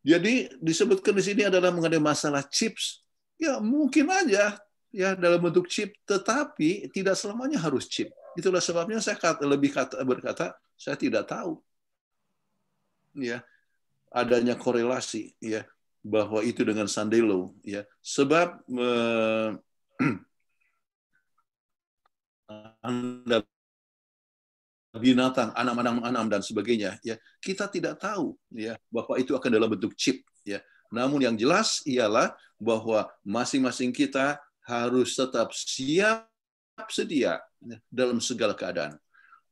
Jadi disebutkan di sini adalah mengenai masalah chips. Ya mungkin aja ya dalam bentuk chip, tetapi tidak selamanya harus chip. Itulah sebabnya saya berkata saya tidak tahu. Ya, adanya korelasi ya bahwa itu dengan Sunday Law, ya, sebab Anda binatang, anam dan sebagainya, ya kita tidak tahu ya bahwa itu akan dalam bentuk chip, ya. Namun yang jelas ialah bahwa masing-masing kita harus tetap siap sedia dalam segala keadaan.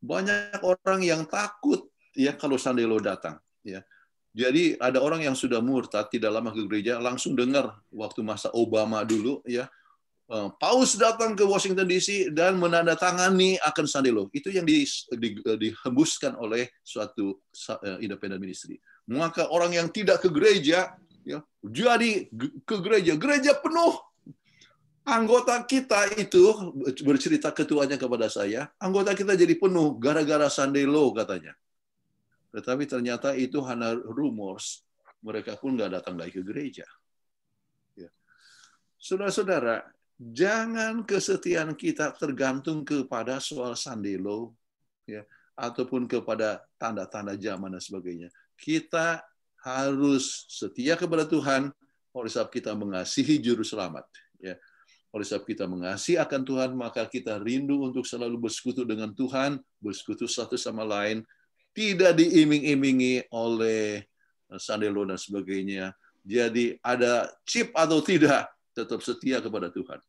Banyak orang yang takut ya kalau Sandelo datang, ya. Jadi ada orang yang sudah murtad tidak lama ke gereja langsung dengar waktu masa Obama dulu, ya. Paus datang ke Washington DC dan menandatangani akan Sandelo. Itu yang dihembuskan oleh suatu independent ministry. Maka orang yang tidak ke gereja, ya, jadi ke gereja, gereja penuh. Anggota kita itu bercerita ketuanya kepada saya, anggota kita jadi penuh gara-gara Sandelo katanya. Tetapi ternyata itu hanya rumors. Mereka pun nggak datang lagi ke gereja. Ya. Saudara-saudara, jangan kesetiaan kita tergantung kepada soal Sandelo, ya, ataupun kepada tanda-tanda zaman dan sebagainya. Kita harus setia kepada Tuhan, oleh sebab kita mengasihi Juru Selamat. Ya. Oleh sebab kita mengasihi akan Tuhan, maka kita rindu untuk selalu bersekutu dengan Tuhan, bersekutu satu sama lain, tidak diiming-imingi oleh Sandelo dan sebagainya. Jadi ada chip atau tidak, tetap setia kepada Tuhan.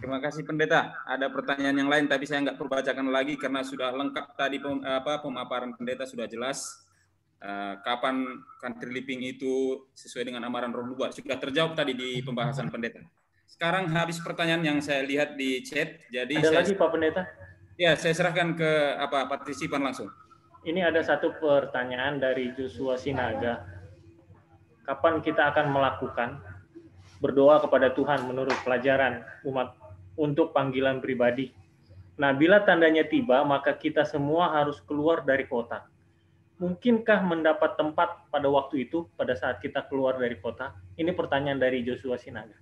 Terima kasih Pendeta. Ada pertanyaan yang lain, tapi saya nggak perlu bacakan lagi karena sudah lengkap tadi pemaparan Pendeta sudah jelas. Kapan country living itu sesuai dengan amaran Roh Nubuat sudah terjawab tadi di pembahasan Pendeta. Sekarang habis pertanyaan yang saya lihat di chat. Jadi ada lagi Pak Pendeta? Ya, saya serahkan ke partisipan langsung. Ini ada satu pertanyaan dari Joshua Sinaga. Kapan kita akan melakukan berdoa kepada Tuhan menurut pelajaran umat untuk panggilan pribadi? Nah, bila tandanya tiba, maka kita semua harus keluar dari kota. Mungkinkah mendapat tempat pada waktu itu, pada saat kita keluar dari kota? Ini pertanyaan dari Joshua Sinaga.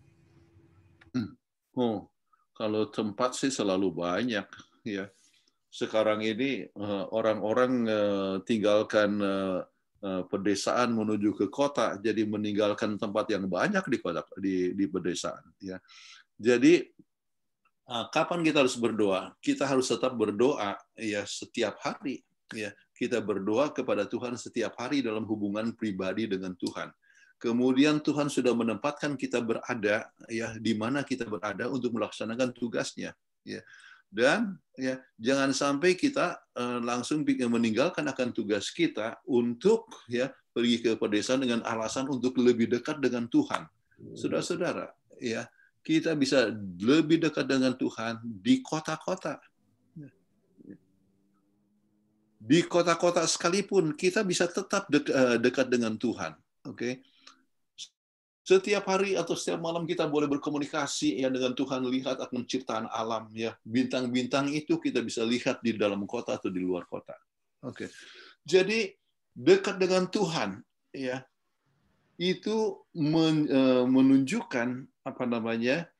Kalau tempat sih selalu banyak, ya. Sekarang ini orang-orang tinggalkan pedesaan menuju ke kota, jadi meninggalkan tempat yang banyak di kota, di pedesaan. Ya. Jadi kapan kita harus berdoa? Kita harus tetap berdoa ya setiap hari. Ya, kita berdoa kepada Tuhan setiap hari dalam hubungan pribadi dengan Tuhan. Kemudian Tuhan sudah menempatkan kita berada ya di mana kita berada untuk melaksanakan tugasnya. Ya. Dan ya jangan sampai kita langsung meninggalkan akan tugas kita untuk ya pergi ke pedesaan dengan alasan untuk lebih dekat dengan Tuhan. Saudara-saudara, ya kita bisa lebih dekat dengan Tuhan di kota-kota. Di kota-kota sekalipun kita bisa tetap dekat dengan Tuhan. Oke. Setiap hari atau setiap malam kita boleh berkomunikasi ya dengan Tuhan, lihat akan ciptaan alam ya. Bintang-bintang itu kita bisa lihat di dalam kota atau di luar kota. Oke. Jadi dekat dengan Tuhan ya itu menunjukkan apa namanya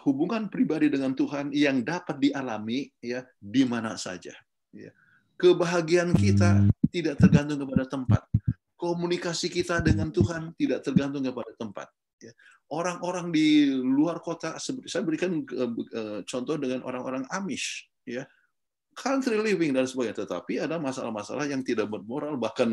hubungan pribadi dengan Tuhan yang dapat dialami ya di mana saja. Ya. Kebahagiaan kita tidak tergantung kepada tempat. Komunikasi kita dengan Tuhan tidak tergantung kepada tempat. Orang-orang di luar kota, saya berikan contoh dengan orang-orang Amish, ya, country living dan sebagainya. Tetapi ada masalah-masalah yang tidak bermoral. Bahkan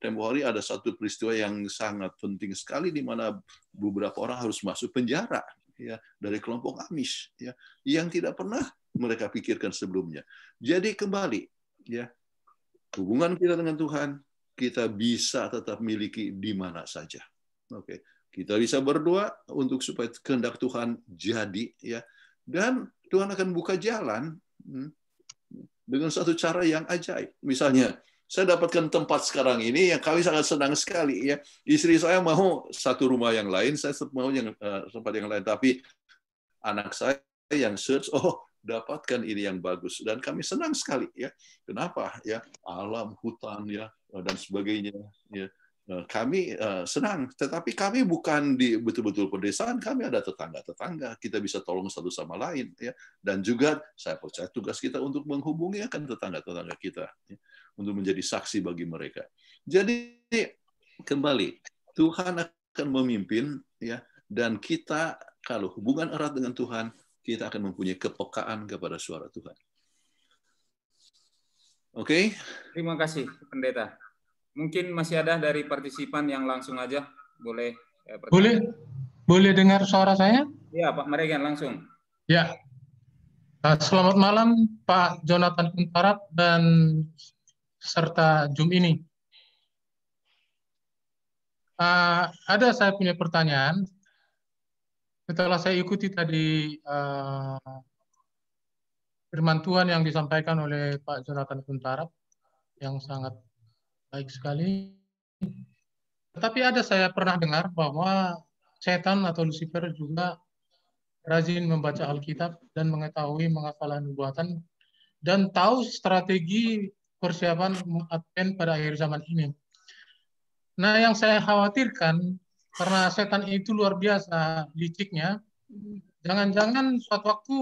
tempoh hari ada satu peristiwa yang sangat penting sekali di mana beberapa orang harus masuk penjara, ya, dari kelompok Amish, ya, yang tidak pernah mereka pikirkan sebelumnya. Jadi kembali, ya, hubungan kita dengan Tuhan kita bisa tetap miliki di mana saja. Oke, kita bisa berdoa untuk supaya kehendak Tuhan jadi, ya, dan Tuhan akan buka jalan dengan satu cara yang ajaib. Misalnya, saya dapatkan tempat sekarang ini yang kami sangat senang sekali, ya. Istri saya mau satu rumah yang lain, saya mau yang tempat yang lain, tapi anak saya yang search, dapatkan ini yang bagus, dan kami senang sekali, ya. Kenapa? Ya, alam, hutan, ya, dan sebagainya, ya. Kami senang, tetapi kami bukan di betul-betul pedesaan, kami ada tetangga-tetangga, kita bisa tolong satu sama lain, ya. Dan juga saya percaya tugas kita untuk menghubungi akan tetangga-tetangga kita, ya, untuk menjadi saksi bagi mereka. Jadi kembali, Tuhan akan memimpin, ya, dan kita kalau hubungan erat dengan Tuhan, kita akan mempunyai kepekaan kepada suara Tuhan. Oke? Terima kasih, Pendeta. Mungkin masih ada dari partisipan yang langsung aja boleh. Boleh dengar suara saya? Iya, Pak Maregan langsung. Ya. Selamat malam Pak Jonathan Kuntarap dan serta Zoom ini. Ada saya punya pertanyaan. Setelah saya ikuti tadi firman Tuhan yang disampaikan oleh Pak Jonathan Kuntarap yang sangat baik sekali. Tetapi saya pernah dengar bahwa setan atau Lucifer juga rajin membaca Alkitab dan mengetahui menghafal nubuatan dan tahu strategi persiapan Advent pada akhir zaman ini. Nah, yang saya khawatirkan karena setan itu luar biasa liciknya, jangan-jangan suatu waktu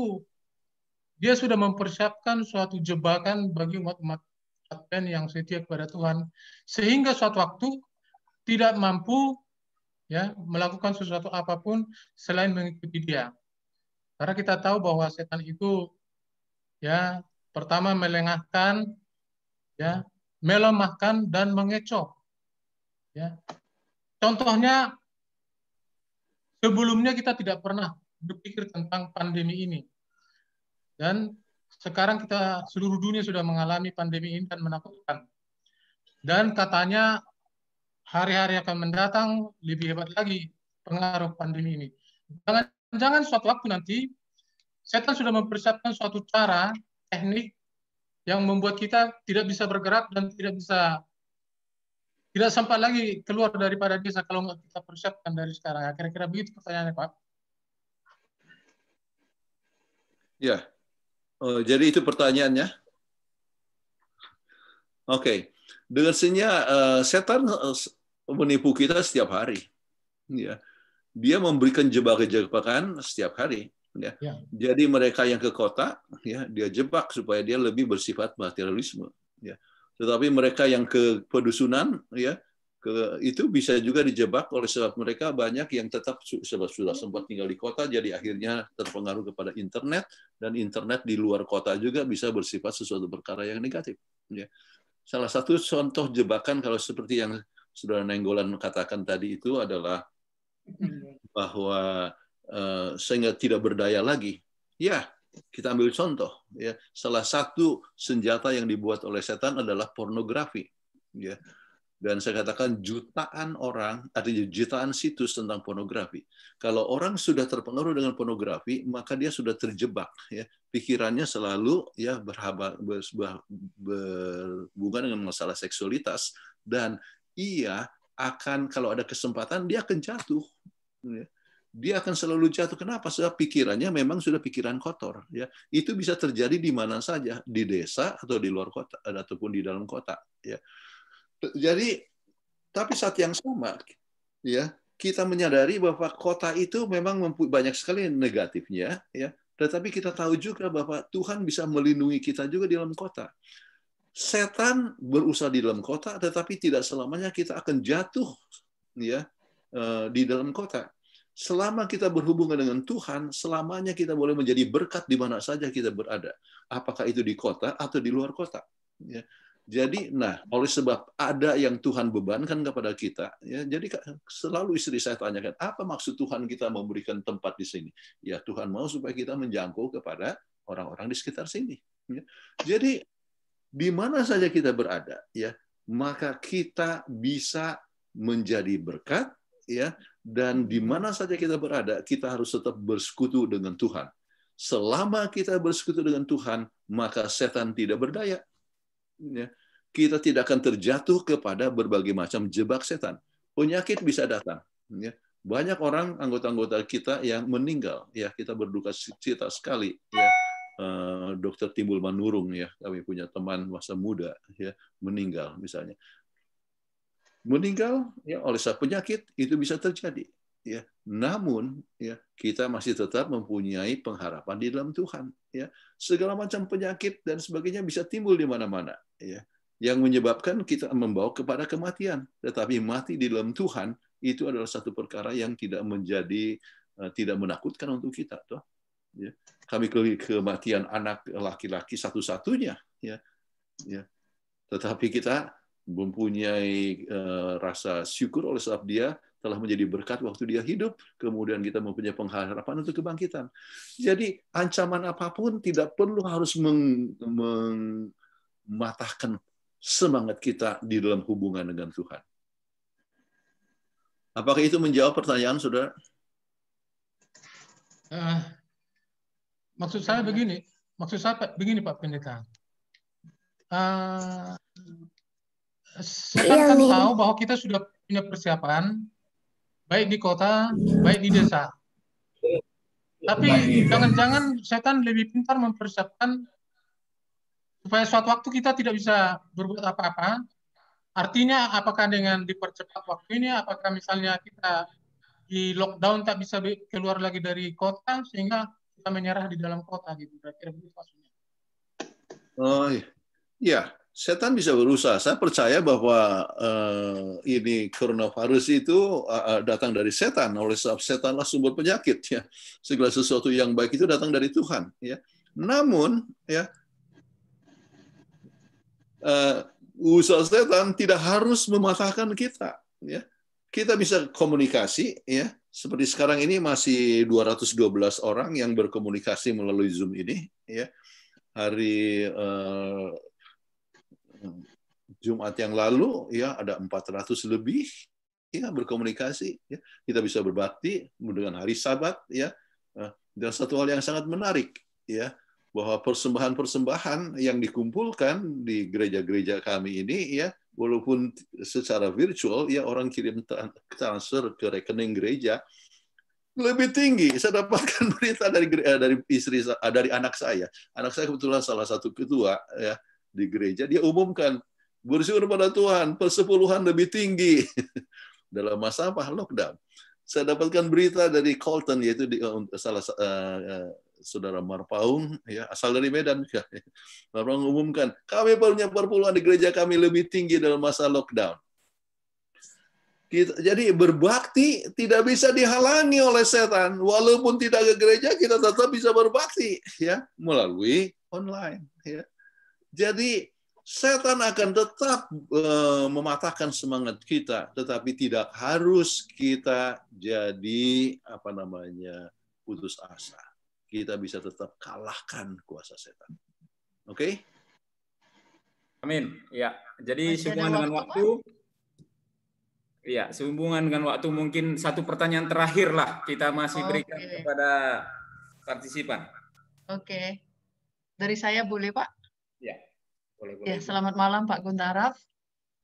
dia sudah mempersiapkan suatu jebakan bagi umat-umat Advent yang setia kepada Tuhan, sehingga suatu waktu tidak mampu ya melakukan sesuatu apapun selain mengikuti dia. Karena kita tahu bahwa setan itu ya pertama melengahkan, ya melemahkan dan mengecoh. Ya. Contohnya sebelumnya kita tidak pernah berpikir tentang pandemi ini. Dan sekarang kita seluruh dunia sudah mengalami pandemi ini dan menakutkan. Dan katanya hari-hari akan mendatang lebih hebat lagi pengaruh pandemi ini. Jangan suatu waktu nanti setan sudah mempersiapkan suatu cara, teknik yang membuat kita tidak bisa bergerak dan tidak sempat lagi keluar daripada desa kalau nggak kita persiapkan dari sekarang. Kira-kira begitu pertanyaannya, Pak. Ya, jadi itu pertanyaannya. Oke, dengarnya setan menipu kita setiap hari. Ya, dia memberikan jebakan-jebakan setiap hari. Ya. Ya. Jadi mereka yang ke kota, ya, dia jebak supaya dia lebih bersifat materialisme. Ya. Tetapi mereka yang ke pedusunan, ya, itu bisa juga dijebak oleh sebab mereka banyak yang tetap sudah sempat tinggal di kota, jadi akhirnya terpengaruh kepada internet, dan internet di luar kota juga bisa bersifat sesuatu perkara yang negatif. Ya. Salah satu contoh jebakan kalau seperti yang Saudara Nenggolan katakan tadi itu adalah bahwa sehingga tidak berdaya lagi. Ya, kita ambil contoh. Ya, salah satu senjata yang dibuat oleh setan adalah pornografi. Ya. Dan saya katakan jutaan orang, artinya jutaan situs tentang pornografi. Kalau orang sudah terpengaruh dengan pornografi, maka dia sudah terjebak. Ya. Pikirannya selalu ya berhubungan dengan masalah seksualitas, dan ia akan, kalau ada kesempatan, dia akan jatuh. Ya. Dia akan selalu jatuh. Kenapa? Sebab pikirannya memang sudah pikiran kotor. Ya. Itu bisa terjadi di mana saja, di desa atau di luar kota, ataupun di dalam kota. Ya. Jadi, tapi saat yang sama, ya, kita menyadari bahwa kota itu memang banyak sekali negatifnya, ya. Tetapi kita tahu juga bahwa Tuhan bisa melindungi kita juga di dalam kota. Setan berusaha di dalam kota, tetapi tidak selamanya kita akan jatuh, ya, di dalam kota. Selama kita berhubungan dengan Tuhan, selamanya kita boleh menjadi berkat di mana saja kita berada. Apakah itu di kota atau di luar kota. Ya. Jadi, oleh sebab ada yang Tuhan bebankan kepada kita, ya, jadi selalu istri saya tanyakan, apa maksud Tuhan kita memberikan tempat di sini? Ya, Tuhan mau supaya kita menjangkau kepada orang-orang di sekitar sini. Ya. Jadi, di mana saja kita berada, ya, maka kita bisa menjadi berkat, ya, dan di mana saja kita berada, kita harus tetap bersekutu dengan Tuhan. Selama kita bersekutu dengan Tuhan, maka setan tidak berdaya. Ya, kita tidak akan terjatuh kepada berbagai macam jebak setan. Penyakit bisa datang. Ya, banyak orang anggota-anggota kita yang meninggal. Ya, kita berduka cita sekali. Ya, Dr. Timbul Manurung, ya, kami punya teman masa muda, ya, meninggal misalnya. Meninggal ya oleh sebab penyakit itu bisa terjadi. Ya, namun ya kita masih tetap mempunyai pengharapan di dalam Tuhan. Ya, segala macam penyakit dan sebagainya bisa timbul di mana-mana. Ya, yang menyebabkan kita membawa kepada kematian. Tetapi mati di dalam Tuhan itu adalah satu perkara yang tidak menakutkan untuk kita. Toh. Ya. Kami kematian anak laki-laki satu-satunya, ya. Tetapi kita mempunyai rasa syukur oleh sebab dia telah menjadi berkat waktu dia hidup, kemudian kita mempunyai pengharapan untuk kebangkitan. Jadi ancaman apapun tidak perlu harus mematahkan semangat kita di dalam hubungan dengan Tuhan. Apakah itu menjawab pertanyaan, saudara? Maksud saya begini Pak Pendeta. Saya kan tahu bahwa kita sudah punya persiapan, baik di kota, baik di desa. Tapi jangan-jangan setan lebih pintar mempersiapkan supaya suatu waktu kita tidak bisa berbuat apa-apa. Artinya apakah dengan dipercepat waktunya, apakah misalnya kita di lockdown tak bisa keluar lagi dari kota sehingga kita menyerah di dalam kota gitu. Kira-kira begitu maksudnya. Oh iya, setan bisa berusaha. Saya percaya bahwa ini coronavirus itu datang dari setan. Oleh sebab setanlah sumber penyakit. Ya, segala sesuatu yang baik itu datang dari Tuhan. Ya, namun ya usaha setan tidak harus mematahkan kita. Ya, kita bisa komunikasi. Ya, seperti sekarang ini masih 212 orang yang berkomunikasi melalui Zoom ini. Ya. Hari Jumat yang lalu ya ada 400 lebih ya berkomunikasi ya. Kita bisa berbakti dengan hari Sabat ya. Dan satu hal yang sangat menarik ya bahwa persembahan-persembahan yang dikumpulkan di gereja-gereja kami ini ya walaupun secara virtual ya orang kirim transfer ke rekening gereja lebih tinggi. Saya dapatkan berita dari istri, dari anak saya. Anak saya kebetulan salah satu ketua ya di gereja. Dia umumkan bersyukur pada Tuhan, persepuluhan lebih tinggi dalam masa lockdown. Saya dapatkan berita dari Colton, yaitu salah saudara Marpaung, ya asal dari Medan. Marpaung umumkan kami punya perpuluhan di gereja kami lebih tinggi dalam masa lockdown. Jadi berbakti tidak bisa dihalangi oleh setan. Walaupun tidak ke gereja, kita tetap bisa berbakti ya melalui online. Ya. Jadi setan akan tetap mematahkan semangat kita, tetapi tidak harus kita jadi putus asa. Kita bisa tetap kalahkan kuasa setan. Oke? Amin. Ya. Jadi sehubungan dengan waktu. Iya, sehubungan dengan waktu mungkin satu pertanyaan terakhir lah kita masih berikan kepada partisipan. Oke. Dari saya boleh, Pak? Ya, boleh. Ya, selamat malam Pak Guntaraf.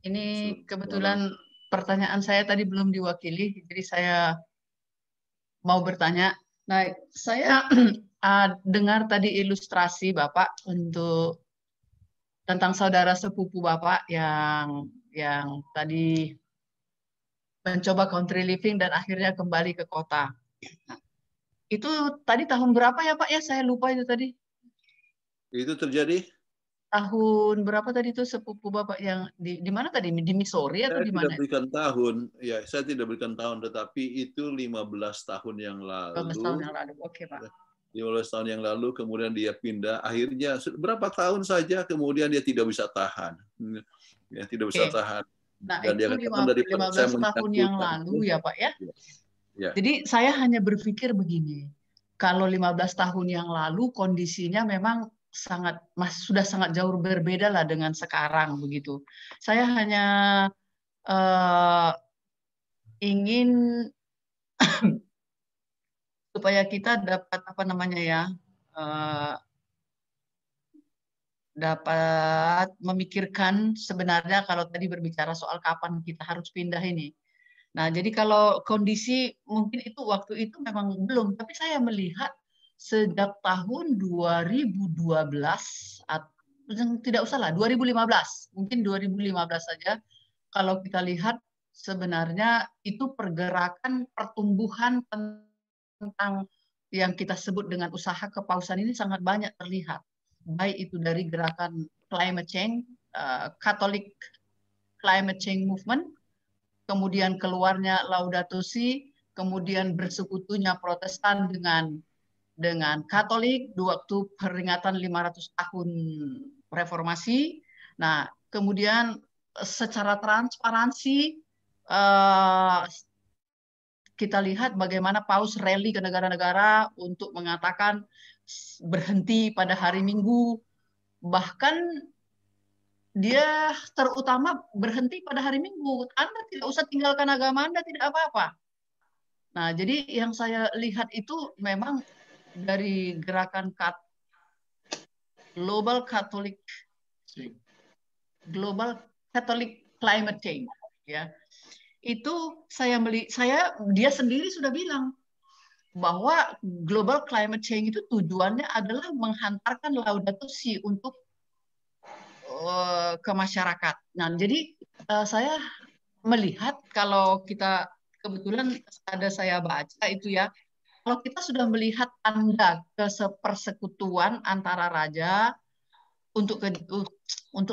Ini kebetulan pertanyaan saya tadi belum diwakili, jadi saya mau bertanya. Nah, saya dengar tadi ilustrasi Bapak tentang saudara sepupu Bapak yang tadi mencoba country living dan akhirnya kembali ke kota. Itu tadi tahun berapa ya Pak ya? Saya lupa itu tadi. Itu terjadi? Tahun berapa tadi itu sepupu Bapak yang di mana tadi? Di Missouri atau di mana? Saya tidak berikan tahun. Ya, saya tidak berikan tahun, tetapi itu 15 tahun yang lalu. 15 tahun yang lalu. Oke, Pak. 15 tahun yang lalu, kemudian dia pindah. Akhirnya berapa tahun saja, kemudian dia tidak bisa tahan. Ya, tidak bisa tahan. Nah, dan itu 15 tahun yang lalu ya Pak ya? Ya. Jadi saya hanya berpikir begini, kalau 15 tahun yang lalu kondisinya memang sudah sangat jauh berbeda lah dengan sekarang begitu. Saya hanya ingin supaya kita dapat dapat memikirkan sebenarnya kalau tadi berbicara soal kapan kita harus pindah ini. Nah, jadi kalau kondisi mungkin itu waktu itu memang belum, tapi saya melihat sejak tahun 2012 tidak usah lah 2015, mungkin 2015 saja kalau kita lihat sebenarnya itu pergerakan pertumbuhan tentang yang kita sebut dengan usaha kepausan ini sangat banyak terlihat. Baik itu dari gerakan climate change, Catholic Climate Change Movement, kemudian keluarnya Laudato Si, kemudian bersekutunya Protestan dengan dengan Katolik di waktu peringatan 500 tahun reformasi. Nah, kemudian secara transparansi kita lihat bagaimana Paus rally ke negara-negara untuk mengatakan berhenti pada hari Minggu. Bahkan dia terutama berhenti pada hari Minggu. Anda tidak usah tinggalkan agama Anda, tidak apa-apa. Nah, jadi yang saya lihat itu memang dari gerakan Global Catholic Climate Change, ya. Itu dia sendiri sudah bilang bahwa global climate change itu tujuannya adalah menghantarkan Laudato Si untuk ke masyarakat. Nah, jadi saya melihat kalau kita kebetulan saya baca itu ya, kalau kita sudah melihat tanda persekutuan antara raja untuk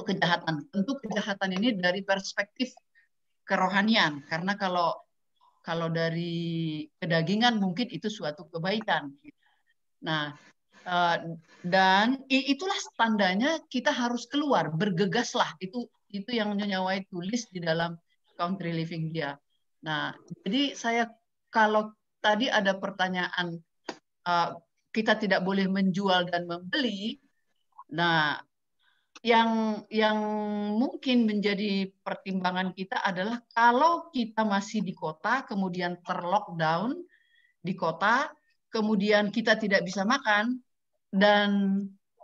kejahatan. Tentu kejahatan ini dari perspektif kerohanian, karena kalau dari kedagingan mungkin itu suatu kebaikan. Nah, dan itulah tandanya kita harus keluar, bergegaslah. Itu yang Nyonya White tulis di dalam Country Living dia. Nah, jadi kalau tadi ada pertanyaan kita tidak boleh menjual dan membeli. Nah, yang mungkin menjadi pertimbangan kita adalah kalau kita masih di kota, kemudian terlockdown di kota, kemudian kita tidak bisa makan, dan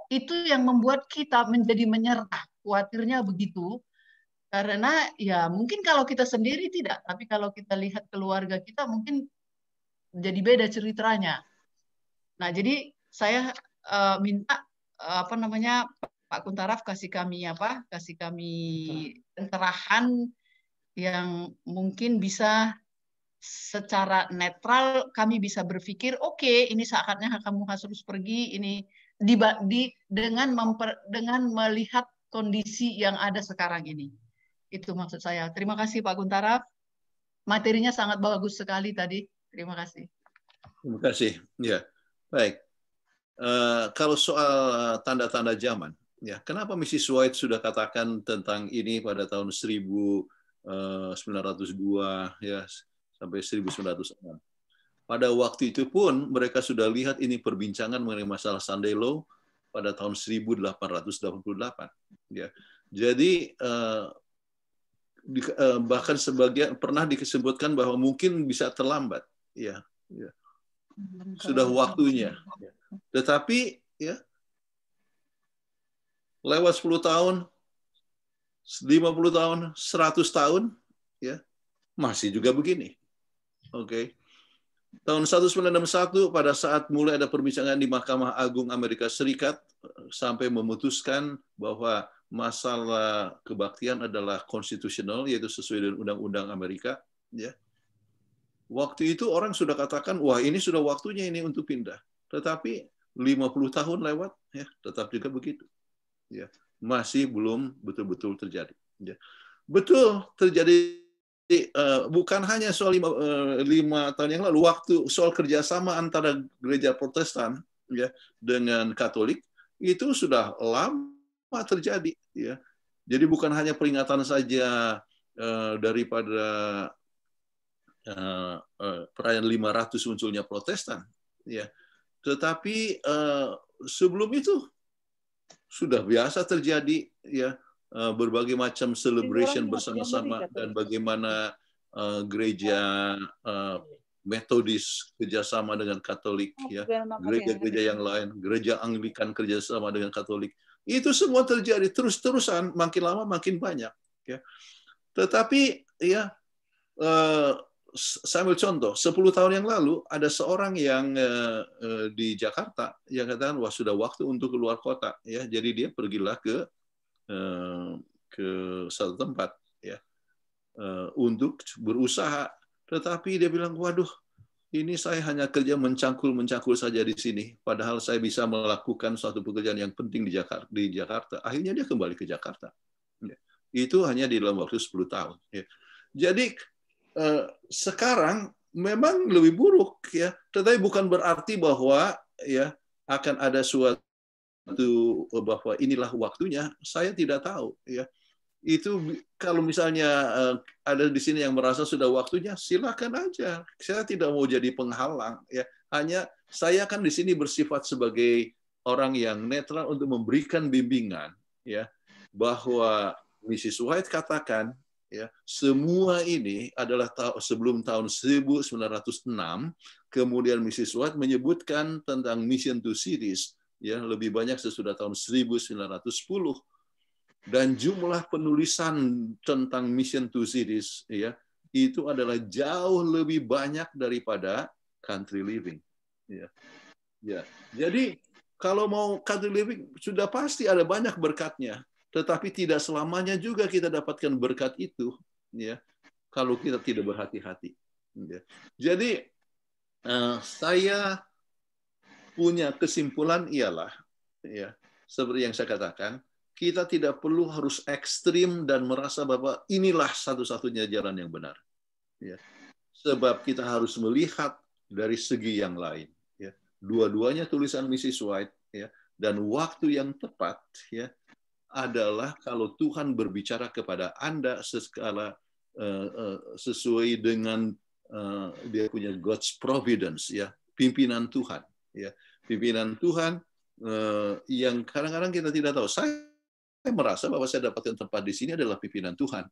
itu yang membuat kita menjadi menyerah. Khawatirnya begitu, karena ya mungkin kalau kita sendiri tidak, tapi kalau kita lihat keluarga kita mungkin jadi beda ceritanya. Nah, jadi saya minta Pak Kuntaraf kasih kami pencerahan yang mungkin bisa secara netral kami bisa berpikir, oke, ini saatnya kamu harus pergi, ini dengan melihat kondisi yang ada sekarang ini. Itu maksud saya. Terima kasih Pak Kuntaraf. Materinya sangat bagus sekali tadi. Terima kasih. Terima kasih. Ya, baik. Kalau soal tanda-tanda zaman, ya, kenapa Mrs. White sudah katakan tentang ini pada tahun 1902 ya sampai 1906. Pada waktu itu pun mereka sudah lihat ini perbincangan mengenai masalah Sunday Law pada tahun 1888. Ya, jadi bahkan sebagian pernah disebutkan bahwa mungkin bisa terlambat. Ya, ya. Sudah waktunya. Tetapi ya, lewat 10 tahun, 50 tahun, 100 tahun, ya masih juga begini. Oke. Tahun 1961 pada saat mulai ada perbincangan di Mahkamah Agung Amerika Serikat sampai memutuskan bahwa masalah kebaktian adalah konstitusional, yaitu sesuai dengan Undang-Undang Amerika. Ya. Waktu itu orang sudah katakan, wah ini sudah waktunya ini untuk pindah. Tetapi 50 tahun lewat, ya tetap juga begitu. Ya, masih belum betul-betul terjadi. Ya. Betul terjadi, bukan hanya soal 5 tahun yang lalu, waktu soal kerjasama antara gereja Protestan ya dengan Katolik itu sudah lama terjadi. Ya. Jadi bukan hanya peringatan saja daripada perayaan 500 munculnya Protestan, ya. Tetapi sebelum itu sudah biasa terjadi ya berbagai macam celebration bersama-sama, dan bagaimana gereja Metodis kerjasama dengan Katolik, ya, gereja-gereja yang lain, gereja Anglikan kerjasama dengan Katolik, itu semua terjadi terus-terusan, makin lama makin banyak. Ya. Tetapi ya saya ambil contoh, 10 tahun yang lalu ada seorang yang di Jakarta yang katakan, wah sudah waktu untuk keluar kota, ya. Jadi dia pergilah ke satu tempat, ya, untuk berusaha. Tetapi dia bilang, waduh, ini saya hanya kerja mencangkul saja di sini, padahal saya bisa melakukan suatu pekerjaan yang penting di Jakarta. Akhirnya dia kembali ke Jakarta. Ya. Itu hanya di dalam waktu 10 tahun. Ya. Jadi sekarang memang lebih buruk, ya, tetapi bukan berarti bahwa ya akan ada suatu bahwa inilah waktunya, saya tidak tahu ya. Itu kalau misalnya ada di sini yang merasa sudah waktunya, silakan aja. Saya tidak mau jadi penghalang ya. Hanya saya kan di sini bersifat sebagai orang yang netral untuk memberikan bimbingan ya, bahwa Mrs. White katakan ya, semua ini adalah sebelum tahun 1906. Kemudian Mrs. White menyebutkan tentang Mission to Series ya, lebih banyak sesudah tahun 1910. Dan jumlah penulisan tentang Mission to Series ya, itu adalah jauh lebih banyak daripada Country Living. Ya. Ya. Jadi kalau mau Country Living sudah pasti ada banyak berkatnya, tetapi tidak selamanya juga kita dapatkan berkat itu ya, kalau kita tidak berhati-hati. Ya. Jadi saya punya kesimpulan ialah ya, seperti yang saya katakan, kita tidak perlu harus ekstrim dan merasa bahwa inilah satu-satunya jalan yang benar. Ya. Sebab kita harus melihat dari segi yang lain. Ya. Dua-duanya tulisan Mrs. White ya, dan waktu yang tepat ya adalah kalau Tuhan berbicara kepada Anda sesuai dengan dia punya God's providence ya, pimpinan Tuhan ya, pimpinan Tuhan yang kadang-kadang kita tidak tahu. Saya merasa bahwa saya dapatkan tempat di sini adalah pimpinan Tuhan.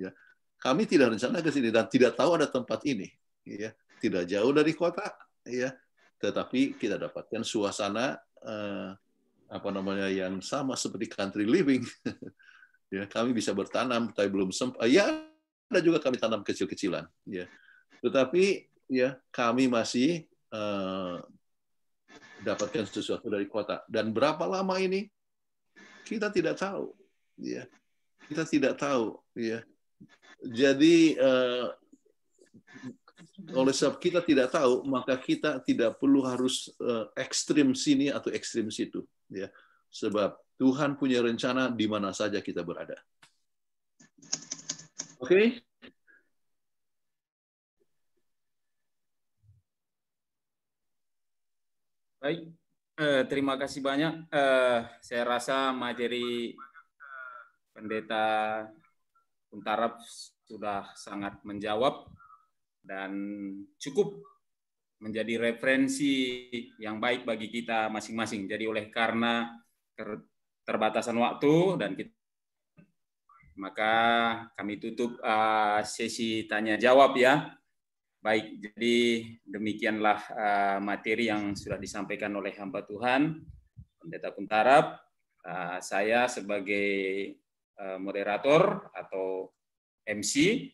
Ya. Kami tidak rencana ke sini dan tidak tahu ada tempat ini. Ya. Tidak jauh dari kota, ya. Tetapi kita dapatkan suasana yang sama seperti Country Living. Ya, kami bisa bertanam, tapi belum sempat. Ya, ada juga kami tanam kecil-kecilan. Ya. Tetapi ya kami masih dapatkan sesuatu dari kota. Dan berapa lama ini? Kita tidak tahu, ya. Kita tidak tahu, ya. Jadi oleh sebab kita tidak tahu, maka kita tidak perlu harus ekstrim sini atau ekstrim situ, ya. Sebab Tuhan punya rencana di mana saja kita berada. Oke? Baik. Terima kasih banyak. Saya rasa materi Pendeta Kuntarap sudah sangat menjawab dan cukup menjadi referensi yang baik bagi kita masing-masing. Jadi oleh karena keterbatasan waktu dan kita, maka kami tutup sesi tanya jawab ya. Baik, jadi demikianlah materi yang sudah disampaikan oleh hamba Tuhan, Pendeta Kuntarap. Saya sebagai moderator atau MC,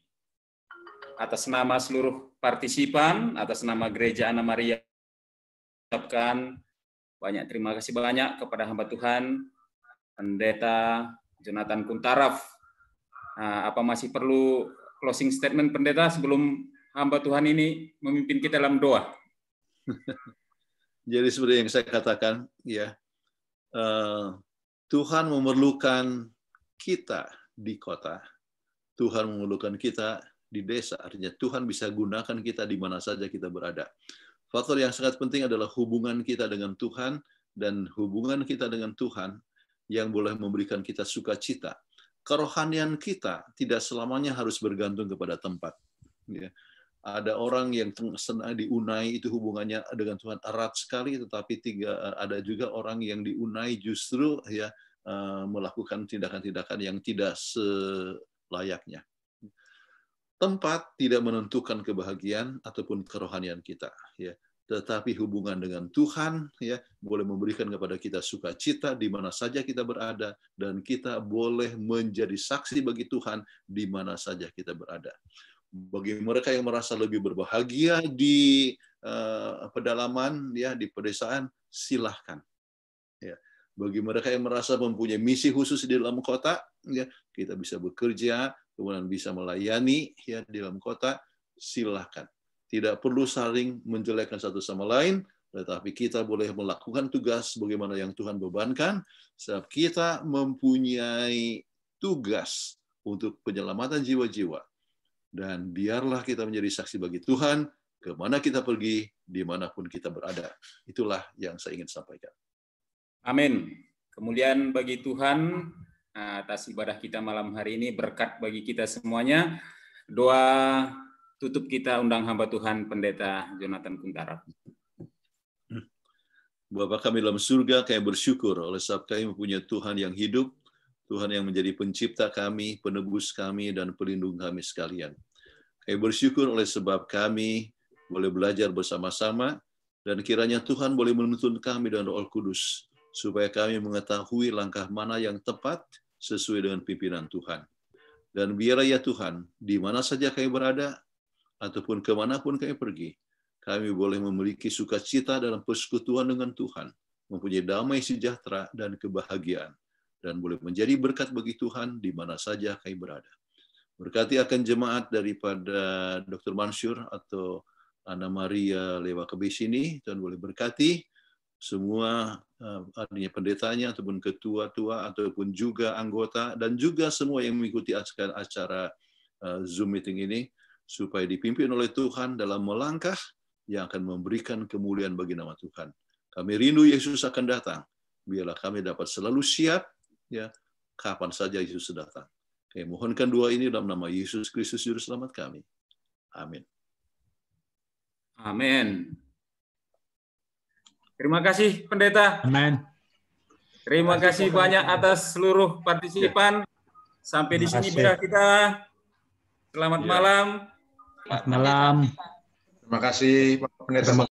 atas nama seluruh partisipan, atas nama Gereja Anna Maria, ucapkan banyak terima kasih banyak kepada hamba Tuhan, Pendeta Jonathan Kuntarap. Apa masih perlu closing statement Pendeta sebelum hamba Tuhan ini memimpin kita dalam doa? Jadi seperti yang saya katakan, ya, Tuhan memerlukan kita di kota, Tuhan memerlukan kita di desa. Artinya Tuhan bisa gunakan kita di mana saja kita berada. Faktor yang sangat penting adalah hubungan kita dengan Tuhan, dan hubungan kita dengan Tuhan yang boleh memberikan kita sukacita. Kerohanian kita tidak selamanya harus bergantung kepada tempat. Ya. Ada orang yang senang diunai, itu hubungannya dengan Tuhan erat sekali, tetapi ada juga orang yang diunai justru ya melakukan tindakan-tindakan yang tidak selayaknya. Tempat tidak menentukan kebahagiaan ataupun kerohanian kita, ya. Tetapi hubungan dengan Tuhan ya boleh memberikan kepada kita sukacita di mana saja kita berada, dan kita boleh menjadi saksi bagi Tuhan di mana saja kita berada. Bagi mereka yang merasa lebih berbahagia di pedalaman, ya, di pedesaan, silahkan. Ya. Bagi mereka yang merasa mempunyai misi khusus di dalam kota, ya, kita bisa bekerja, kemudian bisa melayani ya di dalam kota, silahkan. Tidak perlu saling menjelekkan satu sama lain, tetapi kita boleh melakukan tugas bagaimana yang Tuhan bebankan, sebab kita mempunyai tugas untuk penyelamatan jiwa-jiwa. Dan biarlah kita menjadi saksi bagi Tuhan kemana kita pergi, dimanapun kita berada. Itulah yang saya ingin sampaikan. Amin. Kemuliaan bagi Tuhan atas ibadah kita malam hari ini, berkat bagi kita semuanya. Doa tutup kita undang hamba Tuhan Pendeta Jonathan Kuntarap. Bapa kami dalam surga, kami bersyukur oleh sebab kami mempunyai Tuhan yang hidup, Tuhan yang menjadi pencipta kami, penebus kami, dan pelindung kami sekalian. Kami bersyukur oleh sebab kami boleh belajar bersama-sama, dan kiranya Tuhan boleh menuntun kami dengan Roh Kudus, supaya kami mengetahui langkah mana yang tepat sesuai dengan pimpinan Tuhan. Dan biarlah ya Tuhan, di mana saja kami berada, ataupun kemanapun kami pergi, kami boleh memiliki sukacita dalam persekutuan dengan Tuhan, mempunyai damai sejahtera dan kebahagiaan, dan boleh menjadi berkat bagi Tuhan di mana saja kami berada. Berkati akan jemaat daripada Dr. Mansur atau Anna Maria Lewa Kebis ini, Tuhan boleh berkati semua adanya pendetanya ataupun ketua-tua ataupun juga anggota dan juga semua yang mengikuti acara Zoom meeting ini, supaya dipimpin oleh Tuhan dalam melangkah yang akan memberikan kemuliaan bagi nama Tuhan. Kami rindu Yesus akan datang. Biarlah kami dapat selalu siap ya kapan saja Yesus datang. Kami mohonkan doa ini dalam nama Yesus Kristus Juru Selamat kami. Amin. Amin. Terima kasih Pendeta. Amin. Terima kasih banyak atas seluruh partisipan. Sampai di sini beda kita. Selamat malam. Selamat malam. Terima kasih Pak Pendeta.